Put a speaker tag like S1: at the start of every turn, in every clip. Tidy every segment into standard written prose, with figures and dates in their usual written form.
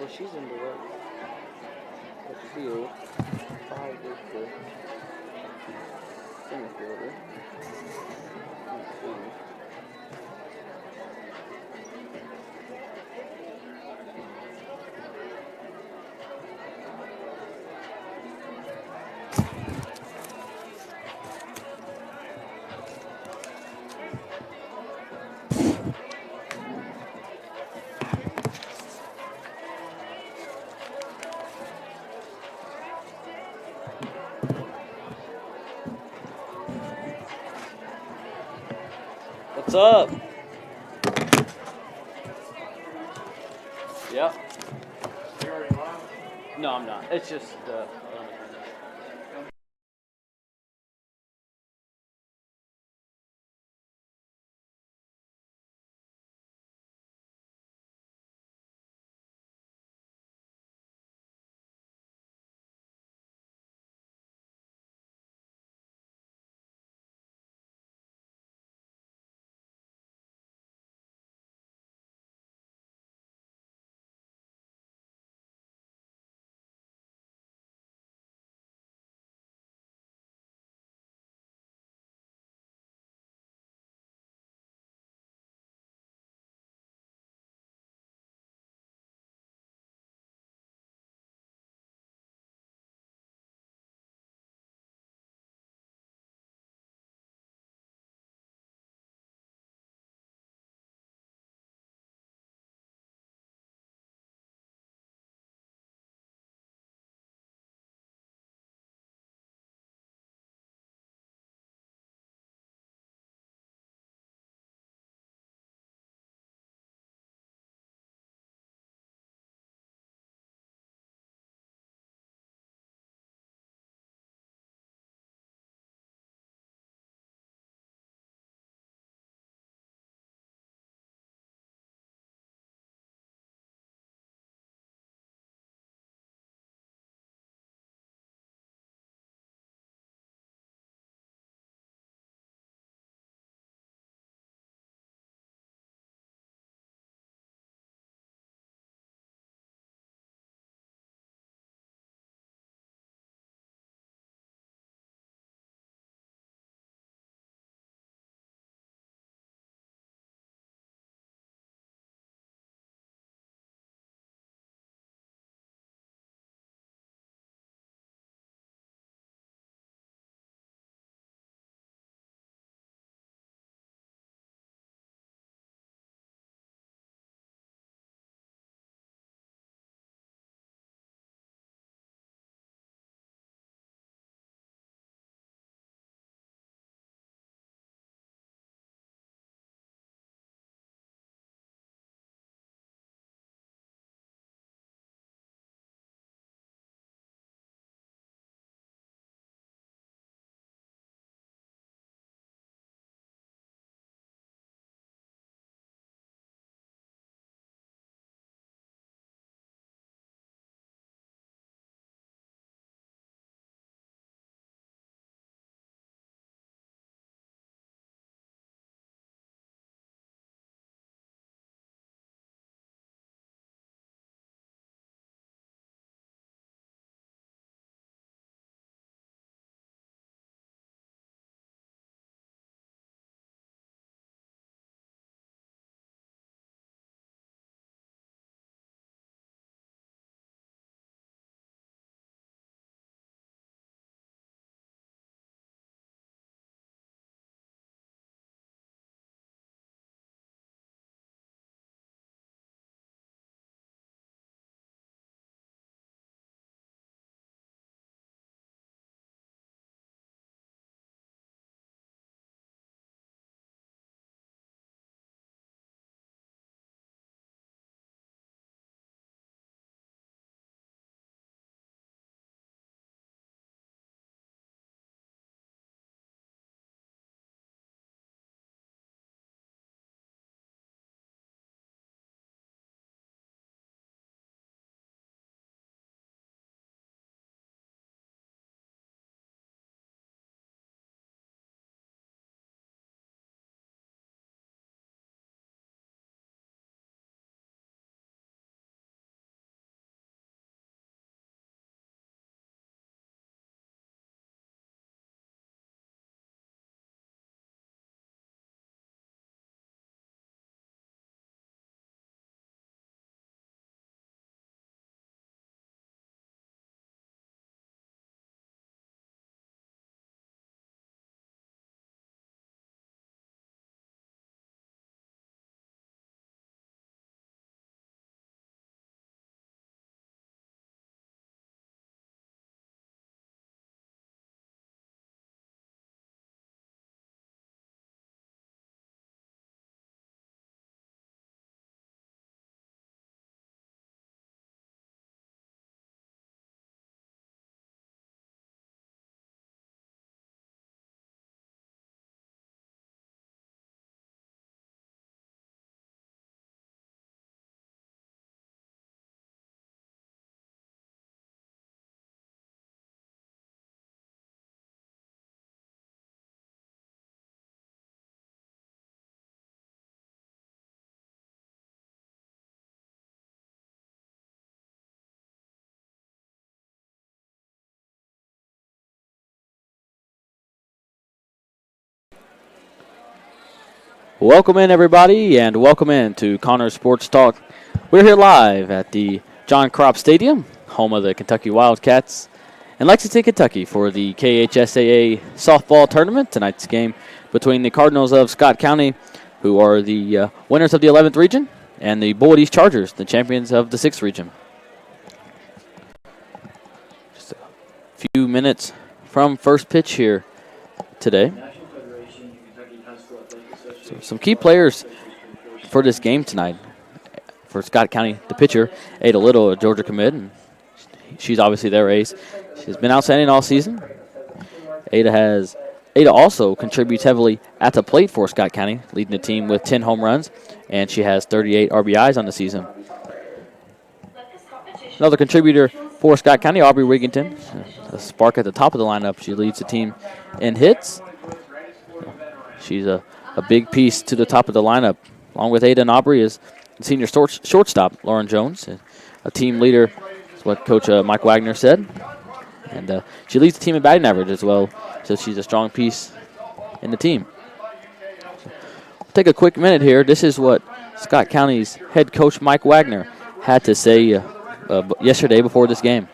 S1: Well, she's in the field. 5 is the center fielder. Let's see. What's up? Yep.
S2: You already live?
S1: No, I'm not. It's just Welcome in, everybody, and welcome in to Connor Sports Talk. We're here live at the John Cropp Stadium, home of the Kentucky Wildcats, in Lexington, Kentucky, for the KHSAA softball tournament. Tonight's game between the Cardinals of Scott County, who are the winners of the 11th region, and the Bullitt East Chargers, the champions of the 6th region. Just a few minutes from first pitch here today. So some key players for this game tonight. For Scott County, the pitcher, Ada Little, a Georgia commit, and she's obviously their ace. She's been outstanding all season. Ada also contributes heavily at the plate for Scott County, leading the team with 10 home runs, and she has 38 RBIs on the season. Another contributor for Scott County, Aubrey Wigginton, a spark at the top of the lineup. She leads the team in hits. She's a big piece to the top of the lineup. Along with Ada and Aubrey is senior shortstop Lauren Jones, a team leader, is what Coach Mike Wagner said. And she leads the team in batting average as well, so she's a strong piece in the team. So we'll take a quick minute here. This is what Scott County's head coach Mike Wagner had to say yesterday before this game.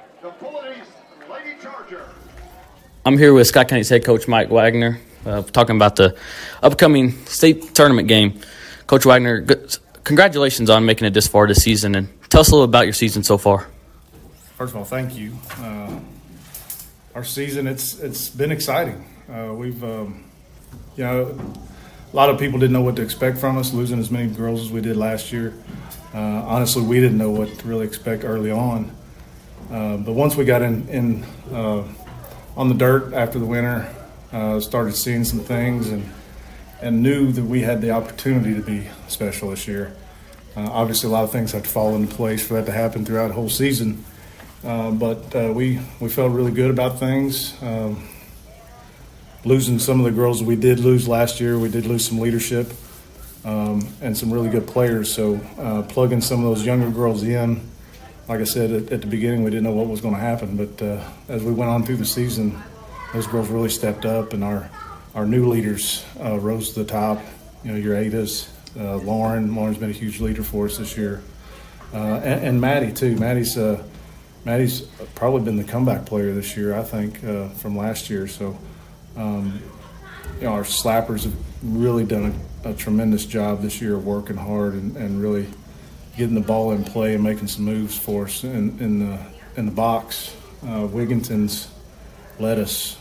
S1: I'm here with Scott County's head coach Mike Wagner, talking about the upcoming state tournament game. Coach Wagner, congratulations on making it this far this season, and tell us a little about your season so far.
S2: First of all, thank you. Our season, it's been exciting. We've, a lot of people didn't know what to expect from us, losing as many girls as we did last year. Honestly, we didn't know what to really expect early on. But once we got in on the dirt after the winter, started seeing some things and knew that we had the opportunity to be special this year. Obviously, a lot of things have to fall into place for that to happen throughout the whole season. But we felt really good about things. Losing some of the girls that we did lose last year, we did lose some leadership and some really good players. So plugging some of those younger girls in, like I said at the beginning, we didn't know what was going to happen. But as we went on through the season, those girls really stepped up, and our new leaders rose to the top. You know, your Adas, Lauren's been a huge leader for us this year, and Maddie too. Maddie's probably been the comeback player this year, I think, from last year. So, our slappers have really done a tremendous job this year of working hard and really getting the ball in play and making some moves for us in the box. Wigginton's led us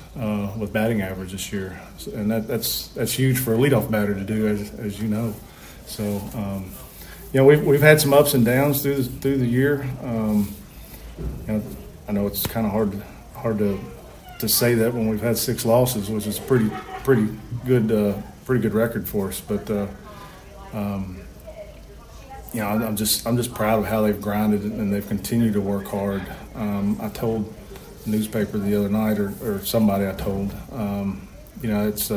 S2: with batting average this year, and that's huge for a leadoff batter to do, as you know. So, we've had some ups and downs through the year. I know it's kind of hard to say that when we've had 6 losses, which is a pretty good record for us. But I'm just proud of how they've grinded and they've continued to work hard. I told the newspaper the other night, or somebody I told, it's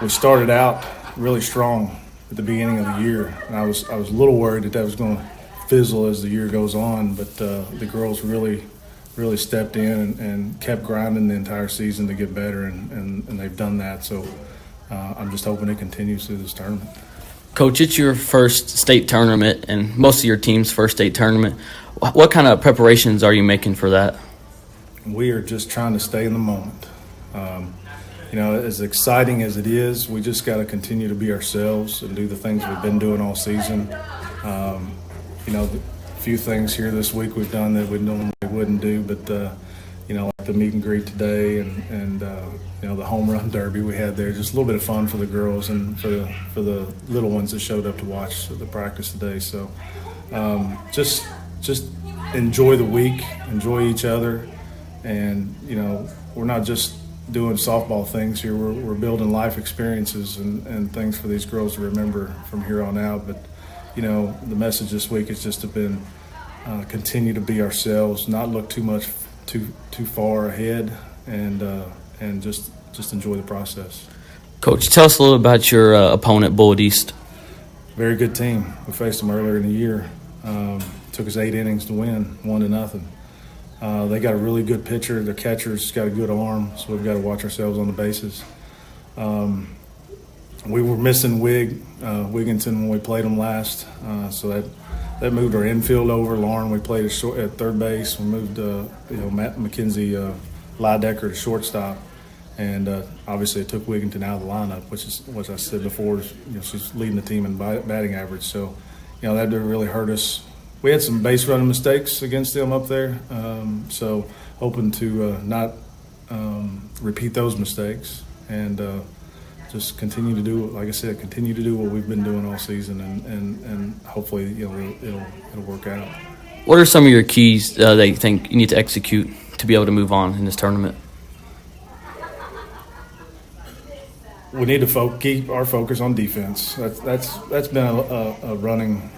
S2: we started out really strong at the beginning of the year, and I was a little worried that was going to fizzle as the year goes on, but the girls really stepped in and kept grinding the entire season to get better, and they've done that. So I'm just hoping it continues through this tournament.
S1: Coach, it's your first state tournament and most of your team's first state tournament. What kind of preparations are you making for that?
S2: We are just trying to stay in the moment. As exciting as it is, we just got to continue to be ourselves and do the things we've been doing all season. A few things here this week we've done that we normally wouldn't do, but like the meet and greet today and the home run derby we had there, just a little bit of fun for the girls and for the little ones that showed up to watch the practice today. So just enjoy the week, enjoy each other, and we're not just doing softball things here. We're building life experiences and things for these girls to remember from here on out. But the message this week has just been continue to be ourselves, not look too far ahead, and just enjoy the process.
S1: Coach, tell us a little about your opponent, Bullitt East.
S2: Very good team. We faced them earlier in the year. Took us 8 innings to win, 1-0. They got a really good pitcher. Their catcher's got a good arm, so we've got to watch ourselves on the bases. we were missing Wigginton when we played them last, so that moved our infield over. Lauren, we played at third base. We moved Matt McKenzie, Lidecker to shortstop, and obviously it took Wigginton out of the lineup, which I said before, she's leading the team in batting average. So, that did really hurt us. We had some base running mistakes against them up there, so hoping to not repeat those mistakes and just continue to do, like I said, continue to do what we've been doing all season, and hopefully it'll work out.
S3: What are some of your keys that you think you need to execute to be able to move on in this tournament?
S2: We need to keep our focus on defense. That's been a running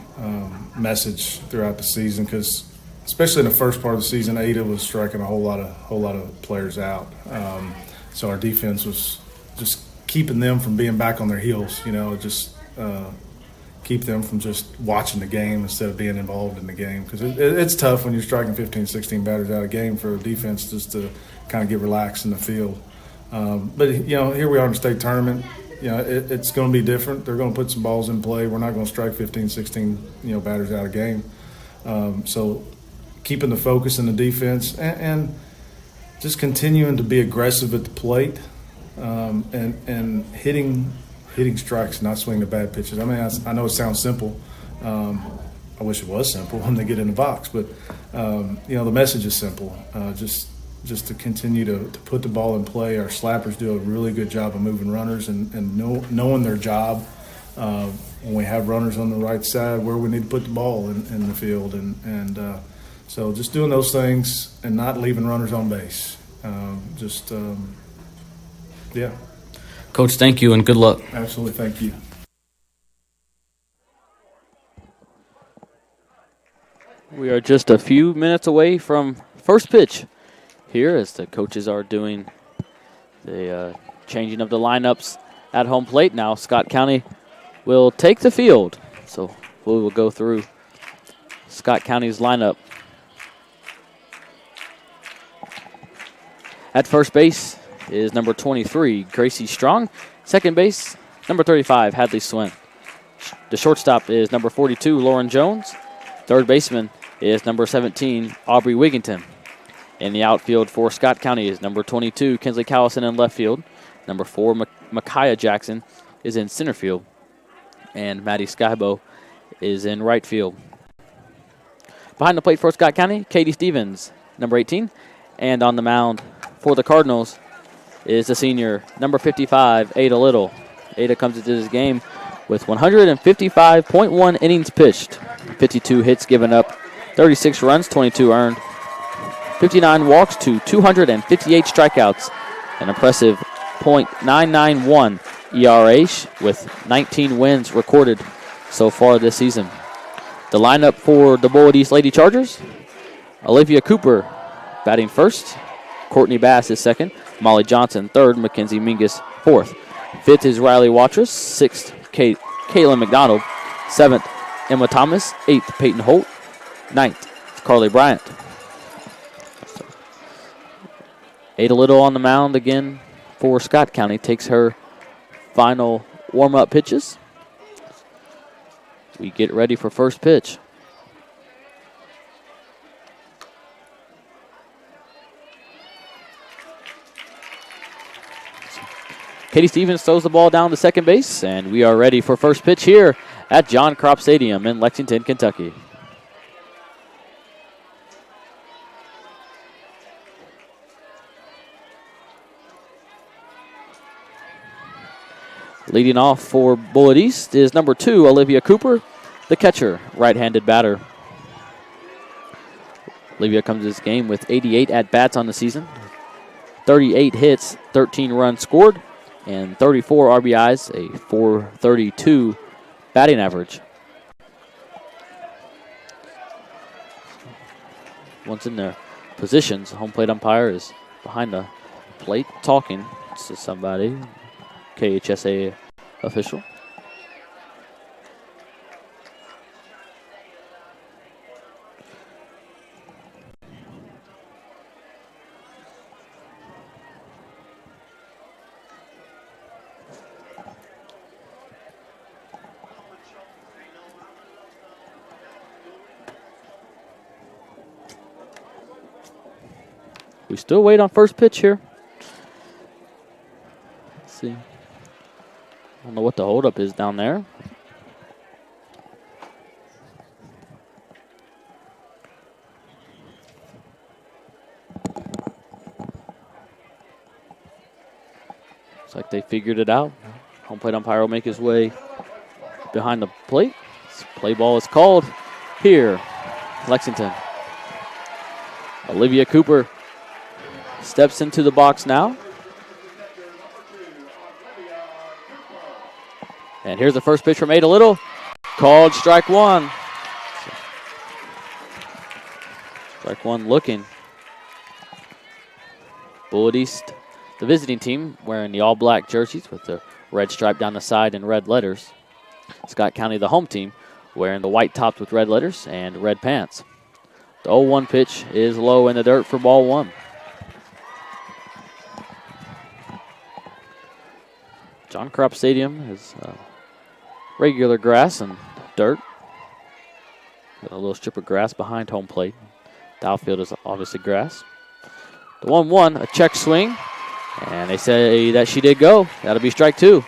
S2: message throughout the season, because especially in the first part of the season, Ada was striking a whole lot of players out. So our defense was just keeping them from being back on their heels. Just keep them from just watching the game instead of being involved in the game, because it's tough when you're striking 15, 16 batters out of game for a defense just to kind of get relaxed in the field. But here we are in the state tournament. It's going to be different. They're going to put some balls in play. We're not going to strike 15, 16 batters out of game. So keeping the focus in the defense and just continuing to be aggressive at the plate, and hitting strikes, not swinging the bad pitches. I mean, I know it sounds simple. I wish it was simple when they get in the box, but the message is simple. Just to continue to put the ball in play. Our slappers do a really good job of moving runners and knowing their job when we have runners on the right side where we need to put the ball in the field. And so just doing those things and not leaving runners on base. Yeah.
S3: Coach, thank you and good luck.
S2: Absolutely, thank you.
S1: We are just a few minutes away from first pitch here as the coaches are doing the changing of the lineups at home plate. Now Scott County will take the field. So we will go through Scott County's lineup. At first base is number 23, Gracie Strong. Second base, number 35, Hadley Swin. The shortstop is number 42, Lauren Jones. Third baseman is number 17, Aubrey Wigginton. In the outfield for Scott County is number 22, Kinsley Callison in left field. Number 4, Micaiah Jackson is in center field. And Maddie Skybo is in right field. Behind the plate for Scott County, Katie Stevens, number 18. And on the mound for the Cardinals is the senior, number 55, Ada Little. Ada comes into this game with 155.1 innings pitched, 52 hits given up, 36 runs, 22 earned, 59 walks to 258 strikeouts, an impressive .991 ERA with 19 wins recorded so far this season. The lineup for the Bullitt East Lady Chargers: Olivia Cooper batting first, Courtney Bass is second, Molly Johnson third, Mackenzie Mingus fourth. Fifth is Riley Watrous, sixth Caitlin McDonald, seventh Emma Thomas, eighth Peyton Holt, ninth Carly Bryant. Ada Little on the mound again for Scott County, takes her final warm-up pitches. We get ready for first pitch. Katie Stevens throws the ball down to second base, and we are ready for first pitch here at John Cropp Stadium in Lexington, Kentucky. Leading off for Bullitt East is number 2, Olivia Cooper, the catcher, right-handed batter. Olivia comes to this game with 88 at-bats on the season, 38 hits, 13 runs scored, and 34 RBIs, a .432 batting average. Once in their positions, home plate umpire is behind the plate talking to somebody, KHSAA official. We still wait on first pitch here. Let's see. I don't know what the holdup is down there. Looks like they figured it out. Home plate umpire will make his way behind the plate. This play ball is called here, Lexington. Olivia Cooper steps into the box now. And here's the first pitch from Ada Little. Called strike one. Strike one looking. Bullitt East, the visiting team, wearing the all-black jerseys with the red stripe down the side and red letters. Scott County, the home team, wearing the white tops with red letters and red pants. The 0-1 pitch is low in the dirt for ball one. John Cropp Stadium is regular grass and dirt. Got a little strip of grass behind home plate. The outfield is obviously grass. The 1-1, a check swing. And they say that she did go. That'll be strike two.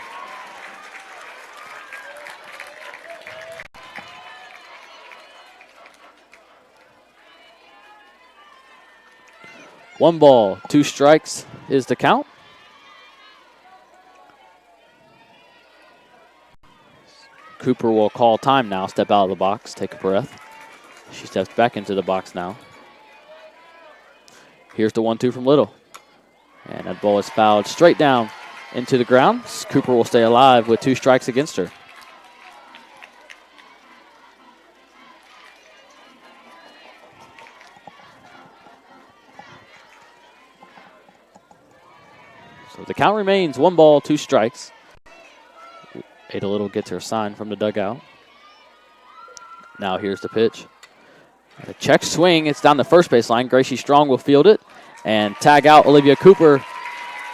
S1: One ball, two strikes is the count. Cooper will call time now, step out of the box, take a breath. She steps back into the box now. Here's the 1-2 from Little. And that ball is fouled straight down into the ground. Cooper will stay alive with two strikes against her. So the count remains 1 ball, 2 strikes. Ada Little gets her sign from the dugout. Now here's the pitch. A check swing. It's down the first base line. Gracie Strong will field it and tag out Olivia Cooper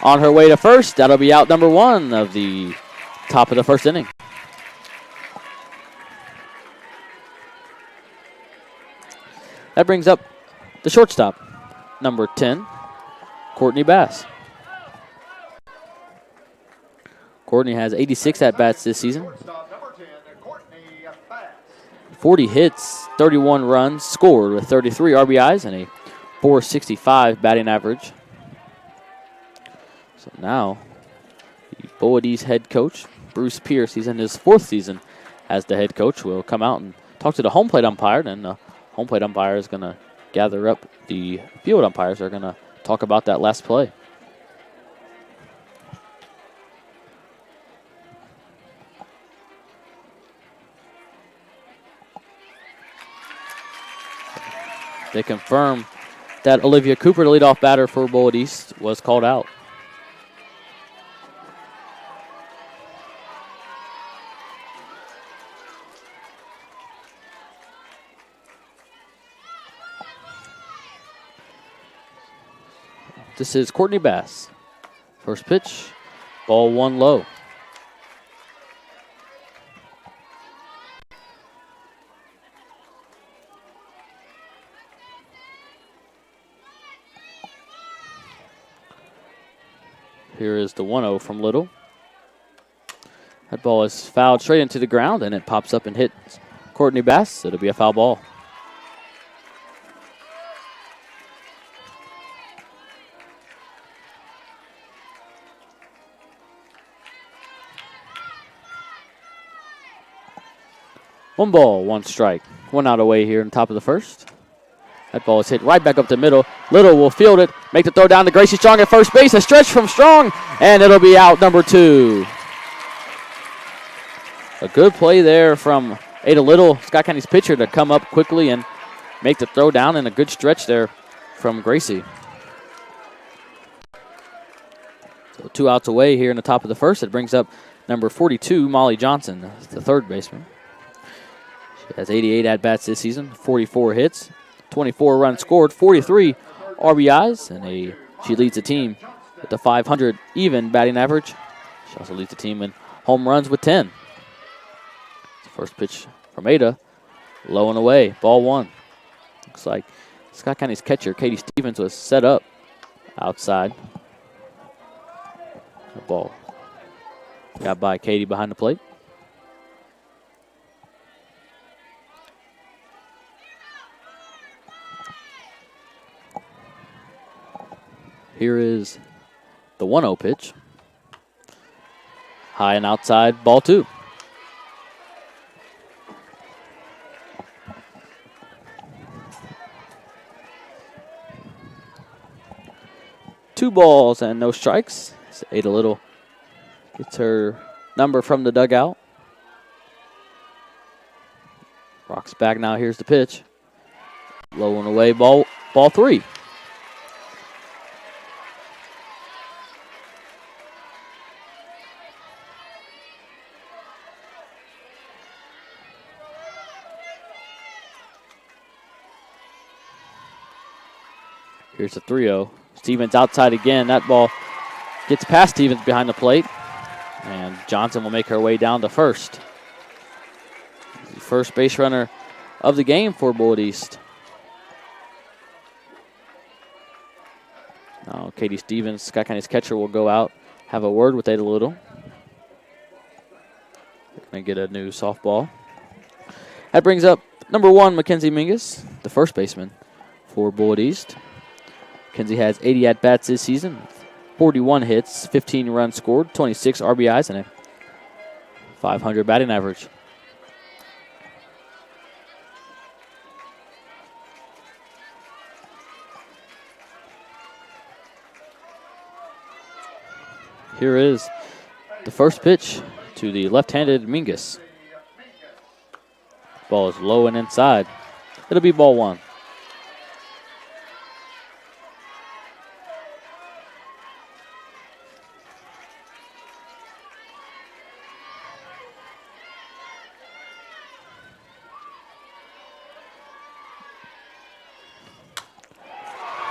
S1: on her way to first. That'll be out number 1 of the top of the first inning. That brings up the shortstop, number 10, Courtney Bass. Courtney has 86 at-bats this season. 40 hits, 31 runs scored with 33 RBIs and a .465 batting average. So now, the Bullitt East head coach, Bruce Pierce, he's in his 4th season as the head coach, will come out and talk to the home plate umpire, and the home plate umpire is going to gather up the field umpires. They're going to talk about that last play. They confirm that Olivia Cooper, the leadoff batter for Bullitt East, was called out. This is Courtney Bass. First pitch, ball 1 low. Here is the 1-0 from Little. That ball is fouled straight into the ground, and it pops up and hits Courtney Bass. It'll be a foul ball. One ball, 1 strike. 1 out away here on top of the first. That ball is hit right back up the middle. Little will field it, make the throw down to Gracie Strong at first base. A stretch from Strong, and it'll be out number 2. A good play there from Ada Little, Scott County's pitcher, to come up quickly and make the throw down, and a good stretch there from Gracie. So 2 outs away here in the top of the first. It brings up number 42, Molly Johnson, the third baseman. She has 88 at-bats this season, 44 hits. 24 runs scored, 43 RBIs, and she leads the team with a .500 even batting average. She also leads the team in home runs with 10. First pitch from Ada, low and away, ball 1. Looks like Scott County's catcher, Katie Stevens, was set up outside. The ball got by Katie behind the plate. Here is the 1-0 pitch. High and outside, ball 2. Two balls and no strikes. Ada Little gets her number from the dugout. Rocks back now. Here's the pitch. Low and away, ball 3. Here's the 3-0. Stevens outside again. That ball gets past Stevens behind the plate. And Johnson will make her way down to first. The first base runner of the game for Bullitt East. Now Katie Stevens, Scott County's catcher, will go out, have a word with Ada Little. Going to get a new softball. That brings up number 1, Mackenzie Mingus, the first baseman for Bullitt East. Mackenzie has 80 at-bats this season, 41 hits, 15 runs scored, 26 RBIs, and a .500 batting average. Here is the first pitch to the left-handed Mingus. Ball is low and inside. It'll be ball 1.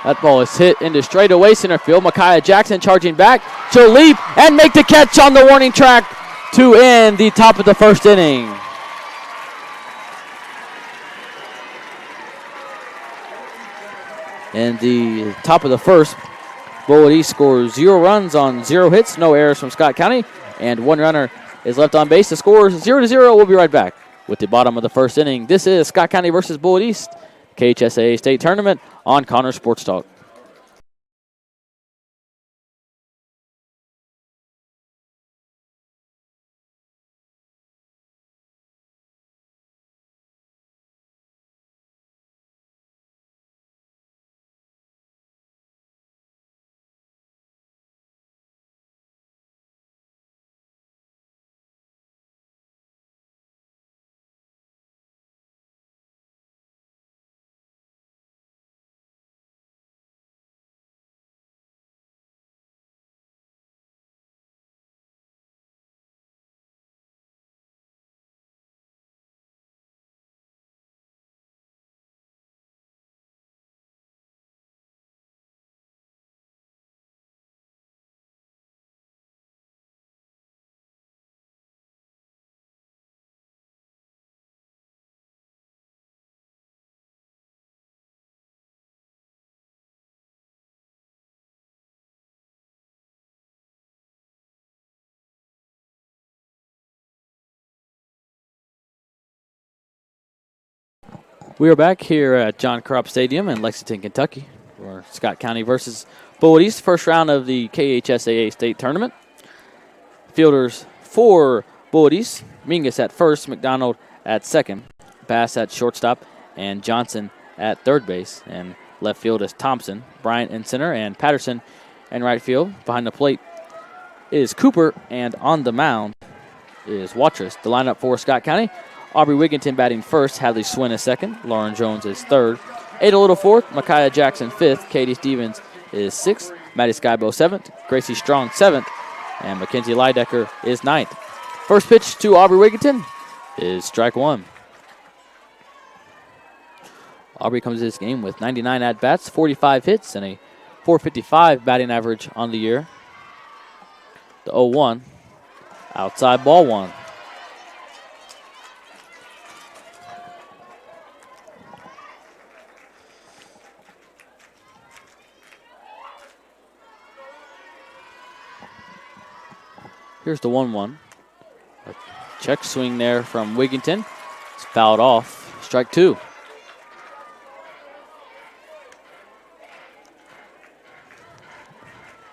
S1: That ball is hit into straightaway center field. Micaiah Jackson charging back. She'll leap and make the catch on the warning track to end the top of the first inning. And the top of the first, Bullitt East scores 0 runs on 0 hits, no errors from Scott County, and 1 runner is left on base. The score is 0-0. We'll be right back with the bottom of the first inning. This is Scott County versus Bullitt East, KHSAA State Tournament on Connor Sports Talk. We are back here at John Cropp Stadium in Lexington, Kentucky, for Scott County versus Bullitt East, first round of the KHSAA State Tournament. Fielders for Bullitt East: Mingus at first, McDonald at second, Bass at shortstop, and Johnson at third base. And left field is Thompson, Bryant in center, and Patterson in right field. Behind the plate is Cooper, and on the mound is Watrous. The lineup for Scott County: Aubrey Wigginton batting first, Hadley Swin is second, Lauren Jones is third, Ada Little fourth, Micaiah Jackson fifth, Katie Stevens is sixth, Maddie Skybo seventh, Gracie Strong seventh, and Mackenzie Lydecker is ninth. First pitch to Aubrey Wigginton is strike 1. Aubrey comes to this game with 99 at-bats, 45 hits, and a .455 batting average on the year. The 0-1, outside ball 1. Here's the 1-1. A check swing there from Wigginton. It's fouled off. Strike 2.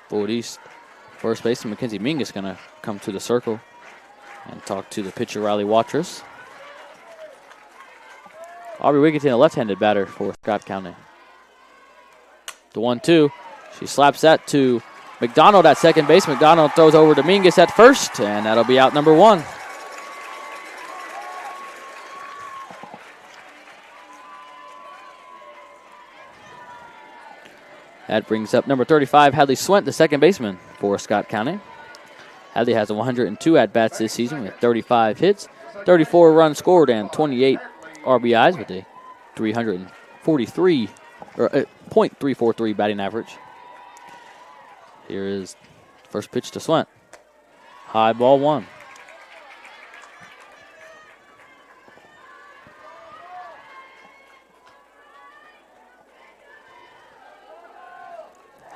S1: Bullitt East first baseman Mackenzie Ming is going to come to the circle and talk to the pitcher Riley Watrous. Aubrey Wigginton, a left-handed batter for Scott County. The 1-2. She slaps that to McDonald at second base. McDonald throws over to Mingus at first, and that'll be out number 1. That brings up number 35, Hadley Swent, the second baseman for Scott County. Hadley has 102 at-bats this season with 35 hits, 34 runs scored, and 28 RBIs with a .343 batting average. Here is first pitch to Swent. High ball 1.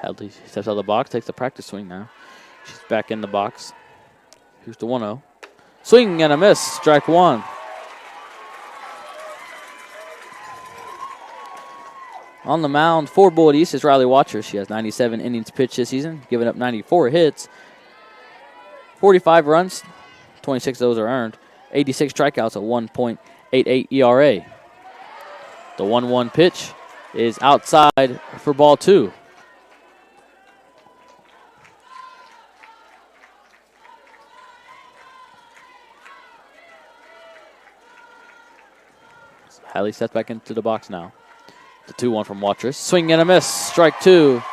S1: Hadley steps out of the box, takes the practice swing now. She's back in the box. Here's the 1-0. Swing and a miss, strike 1. On the mound for Bullitt East is Riley Watrous. She has 97 innings pitched this season, giving up 94 hits, 45 runs, 26 of those are earned, 86 strikeouts, a 1.88 ERA. The 1-1 pitch is outside for ball 2. Hadley steps back into the box now. The 2-1 from Watrous. Swing and a miss. Strike 2.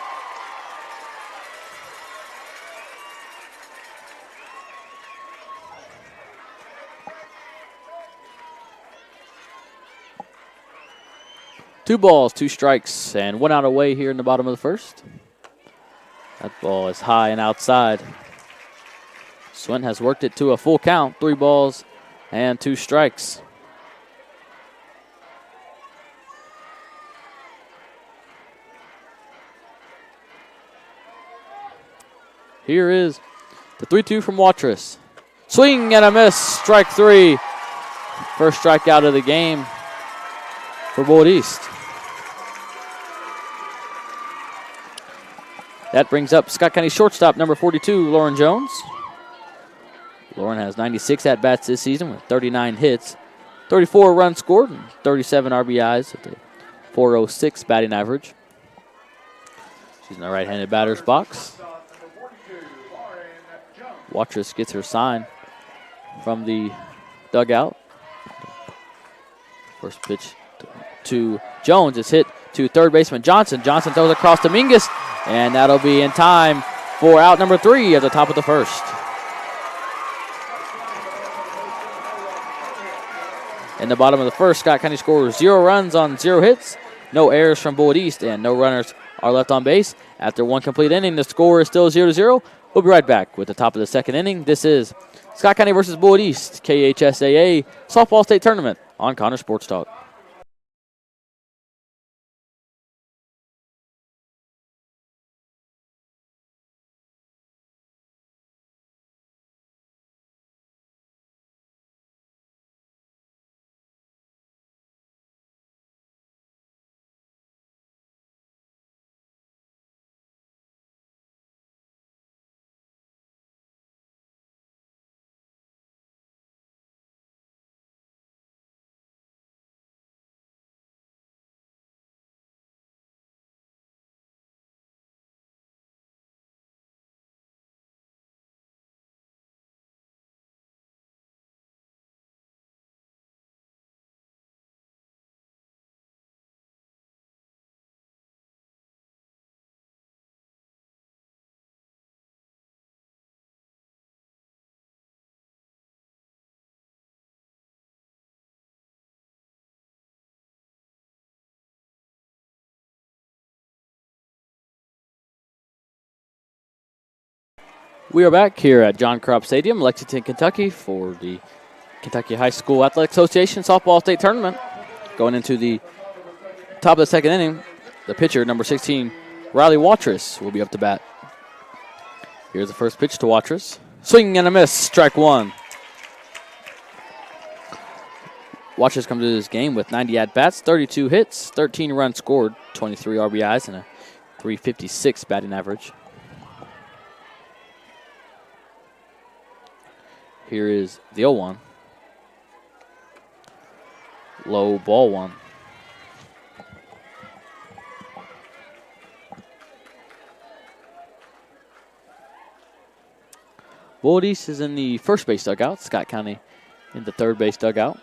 S1: Two balls, 2 strikes, and 1 out away here in the bottom of the first. That ball is high and outside. Swint has worked it to a full count. 3 balls and 2 strikes. Here is the 3-2 from Watrous. Swing and a miss, strike 3. First strikeout of the game for Bullitt East. That brings up Scott County shortstop number 42, Lauren Jones. Lauren has 96 at-bats this season with 39 hits, 34 runs scored, and 37 RBIs with a .406 batting average. She's in the right-handed batter's box. Watrous gets her sign from the dugout. First pitch to Jones is hit to third baseman Johnson. Johnson throws across to Mingus, and that'll be in time for out number 3 at the top of the first. In the bottom of the first, Scott County scores 0 runs on 0 hits, no errors from Bullitt East, and no runners are left on base. After 1 complete inning, the score is still 0-0. We'll be right back with the top of the second inning. This is Scott County versus Bullitt East, KHSAA Softball State Tournament on Connor Sports Talk. We are back here at John Cropp Stadium, Lexington, Kentucky, for the Kentucky High School Athletic Association Softball State Tournament. Going into the top of the second inning, the pitcher, number 16, Riley Watrous, will be up to bat. Here's the first pitch to Watrous. Swing and a miss, strike one. Watch us come to this game with 90 at-bats, 32 hits, 13 runs scored, 23 RBIs, and a .356 batting average. Here is the 0-1. Low ball one. Bullitt East is in the first base dugout. Scott County in the third base dugout.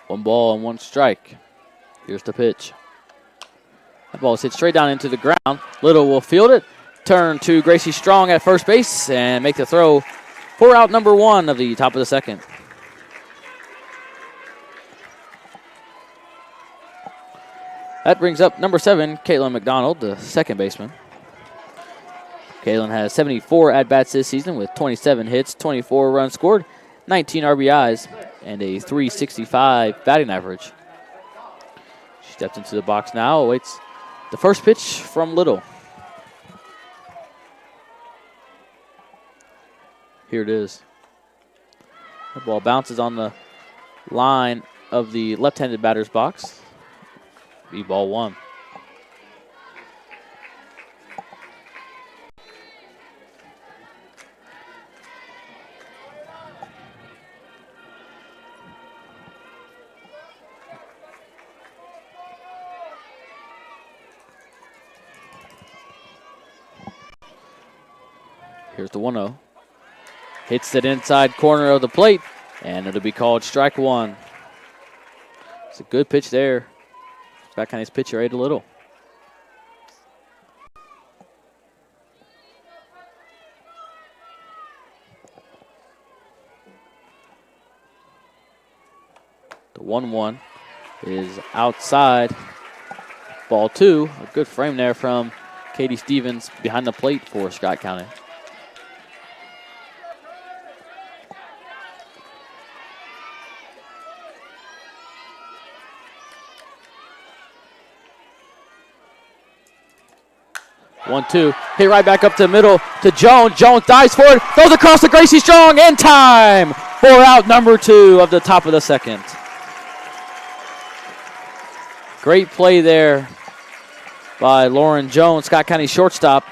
S1: 1 ball and 1 strike. Here's the pitch. That ball is hit straight down into the ground. Little will field it. Turn to Gracie Strong at first base and make the throw for out number 1 of the top of the second. That brings up number 7, Caitlin McDonald, the second baseman. Caitlin has 74 at-bats this season with 27 hits, 24 runs scored, 19 RBIs, and a .365 batting average. She steps into the box now, awaits the first pitch from Little. Here it is. The ball bounces on the line of the left-handed batter's box. Be ball 1. Here's the 1-0. Hits it inside corner of the plate, and it'll be called strike 1. It's a good pitch there. Back on his pitcher, Ada Little. The 1-1 is outside. Ball 2. A good frame there from Katie Stevens behind the plate for Scott County. One, two, hit right back up to the middle to Jones. Jones dives for it, throws across to Gracie Strong in time for out number 2 of the top of the second. Great play there by Lauren Jones, Scott County shortstop.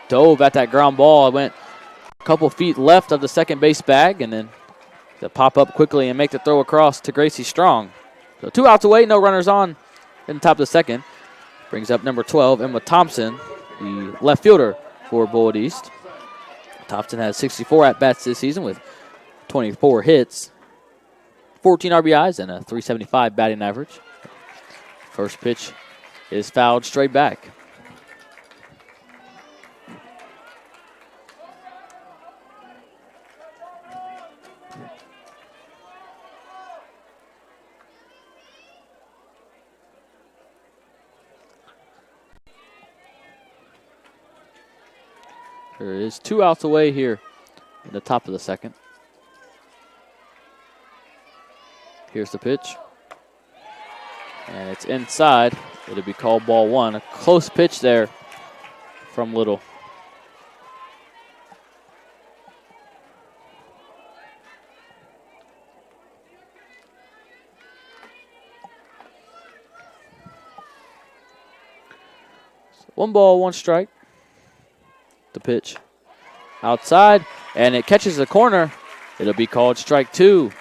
S1: Dove at that ground ball. It went a couple feet left of the second base bag, and then to pop up quickly and make the throw across to Gracie Strong. So 2 outs away, no runners on in the top of the second. Brings up number 12, Emma Thompson, the left fielder for Bullitt East. Thompson has 64 at-bats this season with 24 hits, 14 RBIs, and a .375 batting average. First pitch is fouled straight back. There is 2 outs away here in the top of the second. Here's the pitch. And it's inside. It'll be called ball 1. A close pitch there from Little. So 1 ball, 1 strike. The pitch outside, and it catches the corner. It'll be called strike 2.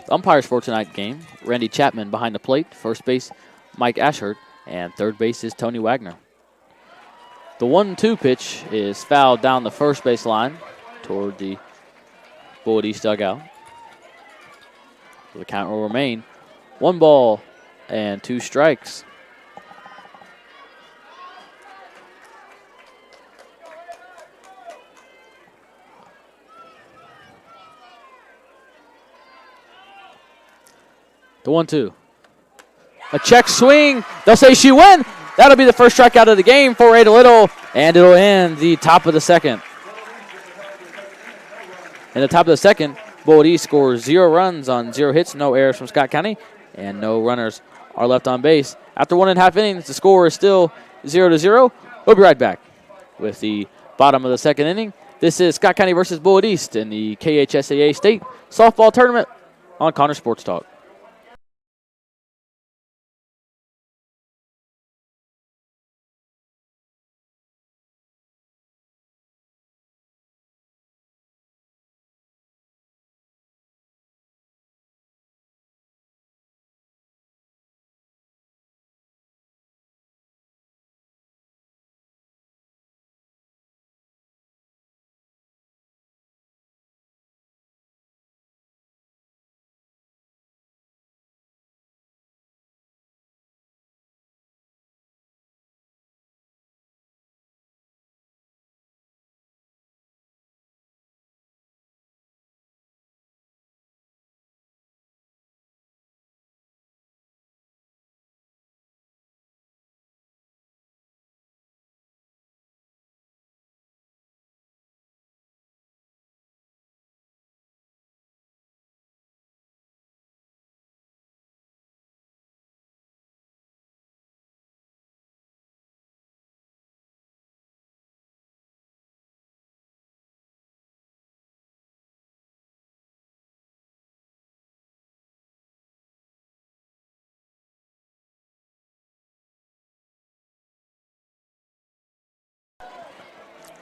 S1: The umpires for tonight's game, Randy Chapman behind the plate, first base Mike Ashert, and third base is Tony Wagner. The 1-2 pitch is fouled down the first base line toward the Bullitt East dugout. So the count will remain 1 ball and 2 strikes. The 1-2. A check swing. They'll say she win. That'll be the first strikeout of the game for Ada Little, and it'll end the top of the second. In the top of the second, Bullitt East scores 0 runs on 0 hits, no errors from Scott County, and no runners are left on base. After 1.5 innings, the score is still 0-0. We'll be right back with the bottom of the second inning. This is Scott County versus Bullitt East in the KHSAA State Softball Tournament on Connor Sports Talk.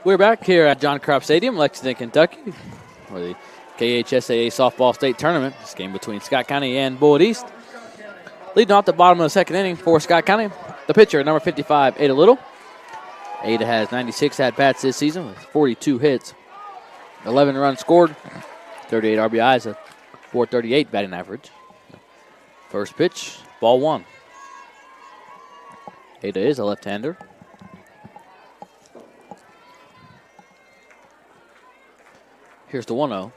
S1: We're back here at John Cropp Stadium, Lexington, Kentucky, for the KHSAA Softball State Tournament. This game between Scott County and Bullitt East. Leading off the bottom of the second inning for Scott County, the pitcher, number 55, Ada Little. Ada has 96 at-bats this season with 42 hits, 11 runs scored, 38 RBIs, a .438 batting average. First pitch, ball 1. Ada is a left-hander. Here's the 1-0.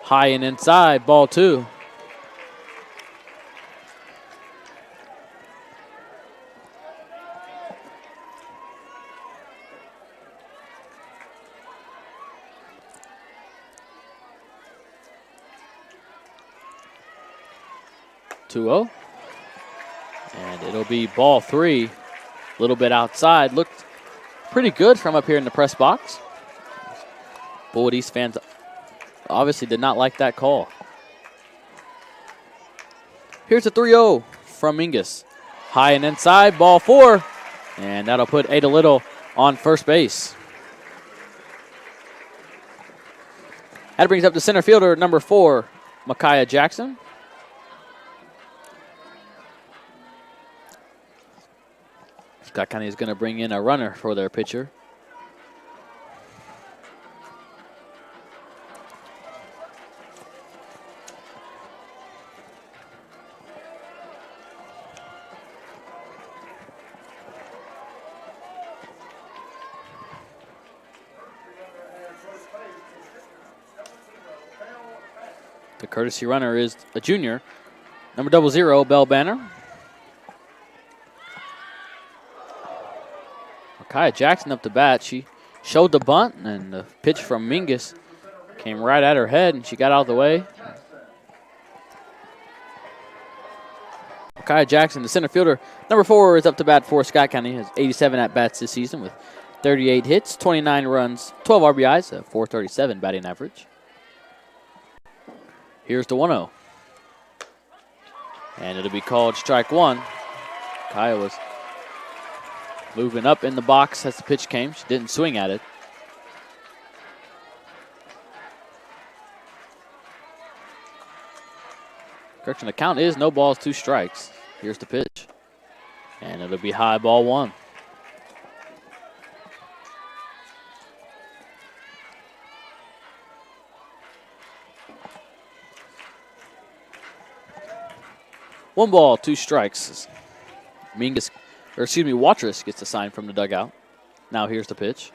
S1: High and inside, ball 2. And it'll be ball 3. A little bit outside. Looked pretty good from up here in the press box. Bullitt East fans obviously did not like that call. Here's a 3-0 from Mingus. High and inside, ball 4. And that'll put Ada Little on first base. That brings up the center fielder, number 4, Micaiah Jackson. Scott County is going to bring in a runner for their pitcher. The courtesy runner is a junior, number 00, Belle Banner. Micaiah Jackson up to bat. She showed the bunt, and the pitch from Mingus came right at her head, and she got out of the way. Micaiah Jackson, the center fielder, number 4, is up to bat for Scott County. Has 87 at-bats this season with 38 hits, 29 runs, 12 RBIs, a .437 batting average. Here's the 1-0. And it'll be called strike 1. Kaya was moving up in the box as the pitch came. She didn't swing at it. Correction, the count is no balls, 2 strikes. Here's the pitch. And it'll be high, ball 1. One ball, 2 strikes. Watrous gets the sign from the dugout. Now here's the pitch.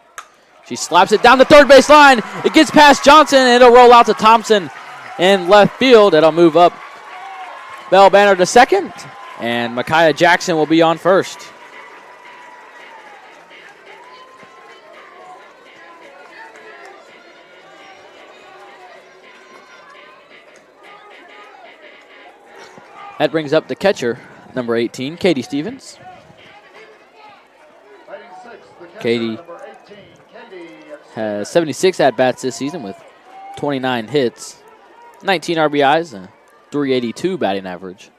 S1: She slaps it down the third base line. It gets past Johnson, and it'll roll out to Thompson in left field. It'll move up Belle Banner to second, and Micaiah Jackson will be on first. That brings up the catcher, number 18, Katie Stevens. Katie has 76 at-bats this season with 29 hits, 19 RBIs, and 382 batting average.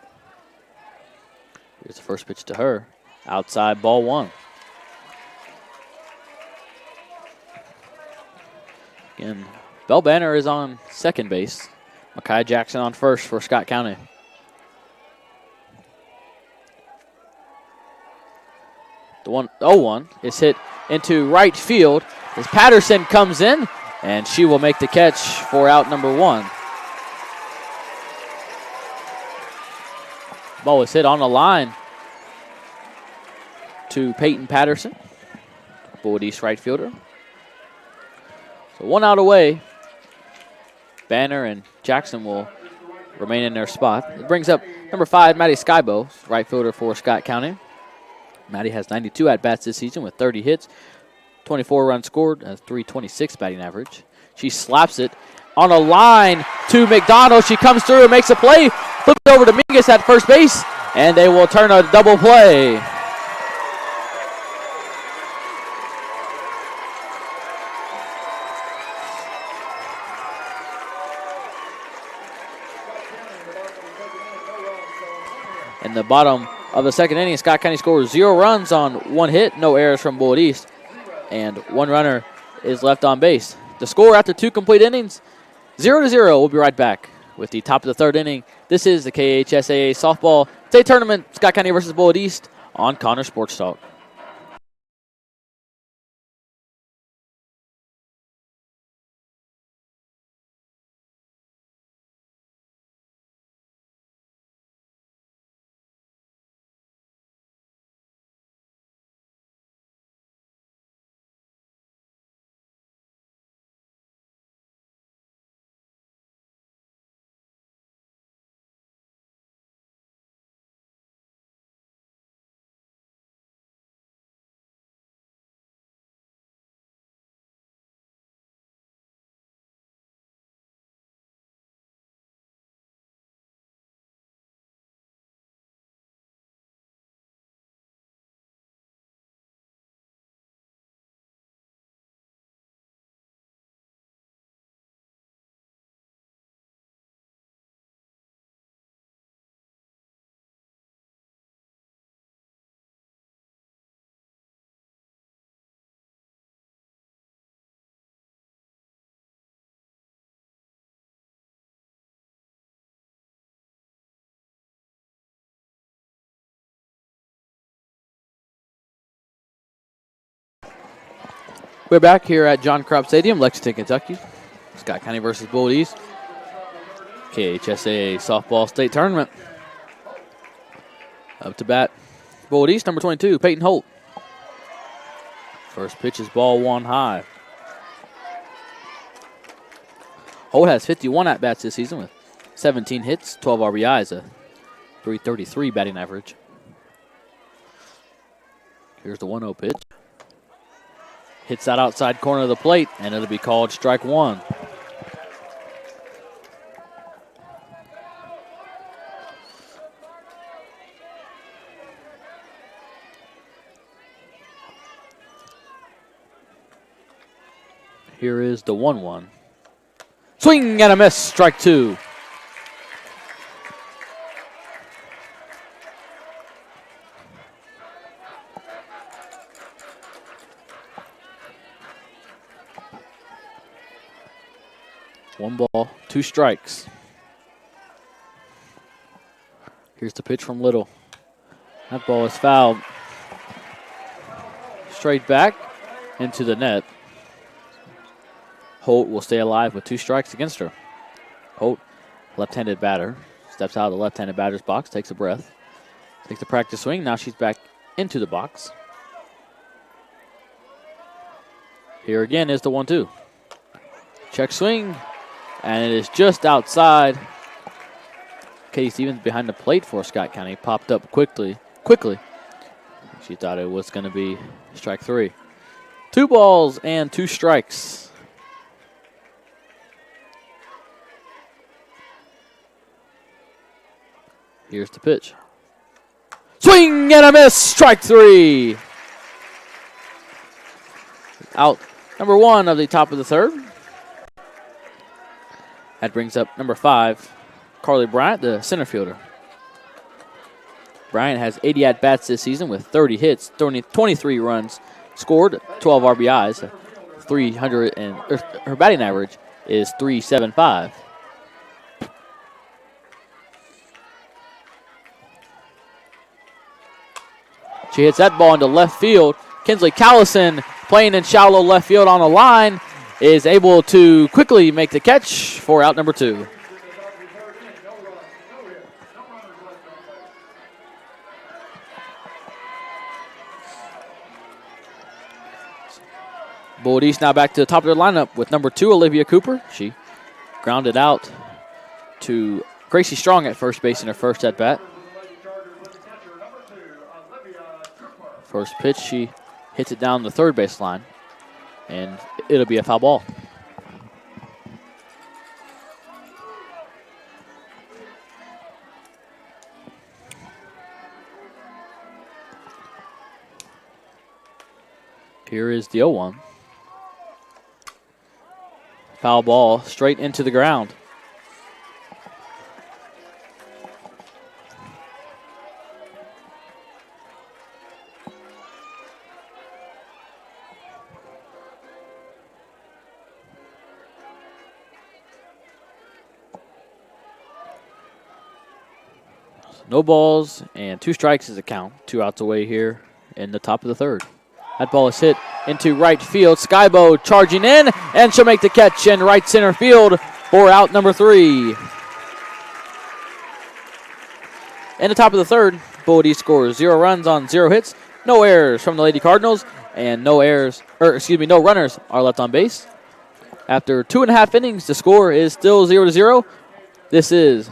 S1: Here's the first pitch to her. Outside, ball one. Again, Belle Banner is on second base. Makai Jackson on first for Scott County. The 1-0-1 is hit into right field as Patterson comes in, and she will make the catch for out number one. Ball was hit on the line to Peyton Patterson, Bullitt East right fielder. So 1 out away. Banner and Jackson will remain in their spot. It brings up number 5, Maddie Skybo, right fielder for Scott County. Maddie has 92 at-bats this season with 30 hits, 24 runs scored, and 326 batting average. She slaps it on a line to McDonald. She comes through and makes a play. Flips it over to Mingus at first base, and they will turn a double play. In the bottom of the second inning, Scott County scores 0 runs on 1 hit, no errors from Bullitt East, and 1 runner is left on base. The score after 2 complete innings, 0-0. We'll be right back with the top of the third inning. This is the KHSAA Softball State Tournament, Scott County versus Bullitt East on Connor Sports Talk. We're back here at John Cropp Stadium, Lexington, Kentucky. Scott County versus Bullitt East. KHSAA Softball State Tournament. Up to bat, Bullitt East, number 22, Peyton Holt. First pitch is ball 1 high. Holt has 51 at-bats this season with 17 hits, 12 RBIs, a 333 batting average. Here's the 1-0 pitch. Hits that outside corner of the plate, and it'll be called strike 1. Here is the 1-1. Swing and a miss, strike 2. One ball, 2 strikes. Here's the pitch from Little. That ball is fouled. Straight back into the net. Holt will stay alive with 2 strikes against her. Holt, left-handed batter, steps out of the left-handed batter's box, takes a breath, takes the practice swing. Now she's back into the box. Here again is the 1-2. Check swing. And it is just outside. Katie Stevens behind the plate for Scott County. Popped up quickly. She thought it was going to be strike 3. 2 balls and 2 strikes. Here's the pitch. Swing and a miss. Strike 3. Out number 1 of the top of the third. That brings up number 5, Carly Bryant, the center fielder. Bryant has 80 at-bats this season with 30 hits, 23 runs scored, 12 RBIs, 300, and her batting average is .375. She hits that ball into left field. Kinsley Callison, playing in shallow left field on the line, is able to quickly make the catch for out number 2. Bullitt East now back to the top of their lineup with number 2, Olivia Cooper. She grounded out to Gracie Strong at first base in her first at-bat. First pitch, she hits it down the third base line, and it'll be a foul ball. Here is the 0-1. Foul ball straight into the ground. No balls and 2 strikes is the count. 2 outs away here in the top of the third. That ball is hit into right field. Skybo charging in, and she'll make the catch in right center field for out number 3. In the top of the third, Bullitt East scores 0 runs on 0 hits, no errors from the Lady Cardinals, and no runners are left on base. After 2.5 innings, the score is still 0-0. This is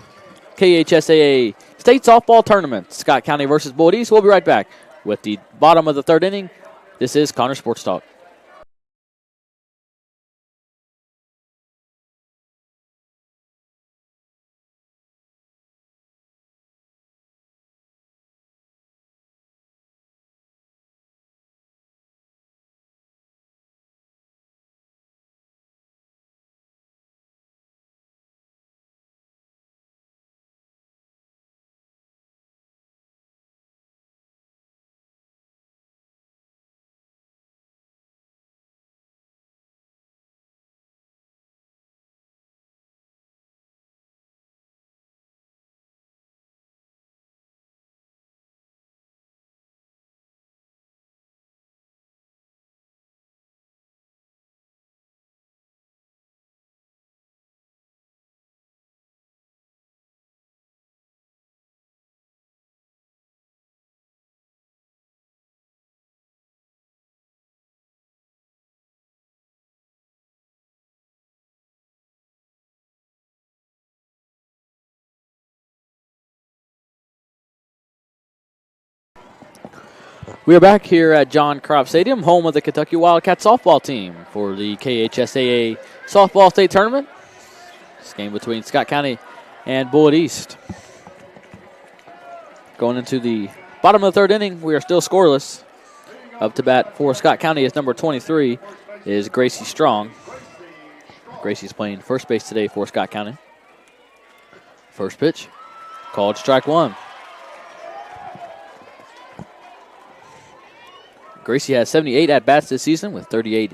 S1: KHSAA State Softball Tournament, Scott County versus Bullitt East. We'll be right back with the bottom of the third inning. This is Connor Sports Talk. We are back here at John Cropp Stadium, home of the Kentucky Wildcat softball team for the KHSAA Softball State Tournament. This game between Scott County and Bullitt East. Going into the bottom of the third inning, we are still scoreless. Up to bat for Scott County is number 23, is Gracie Strong. Gracie's playing first base today for Scott County. First pitch, called strike 1. Gracie has 78 at-bats this season with 30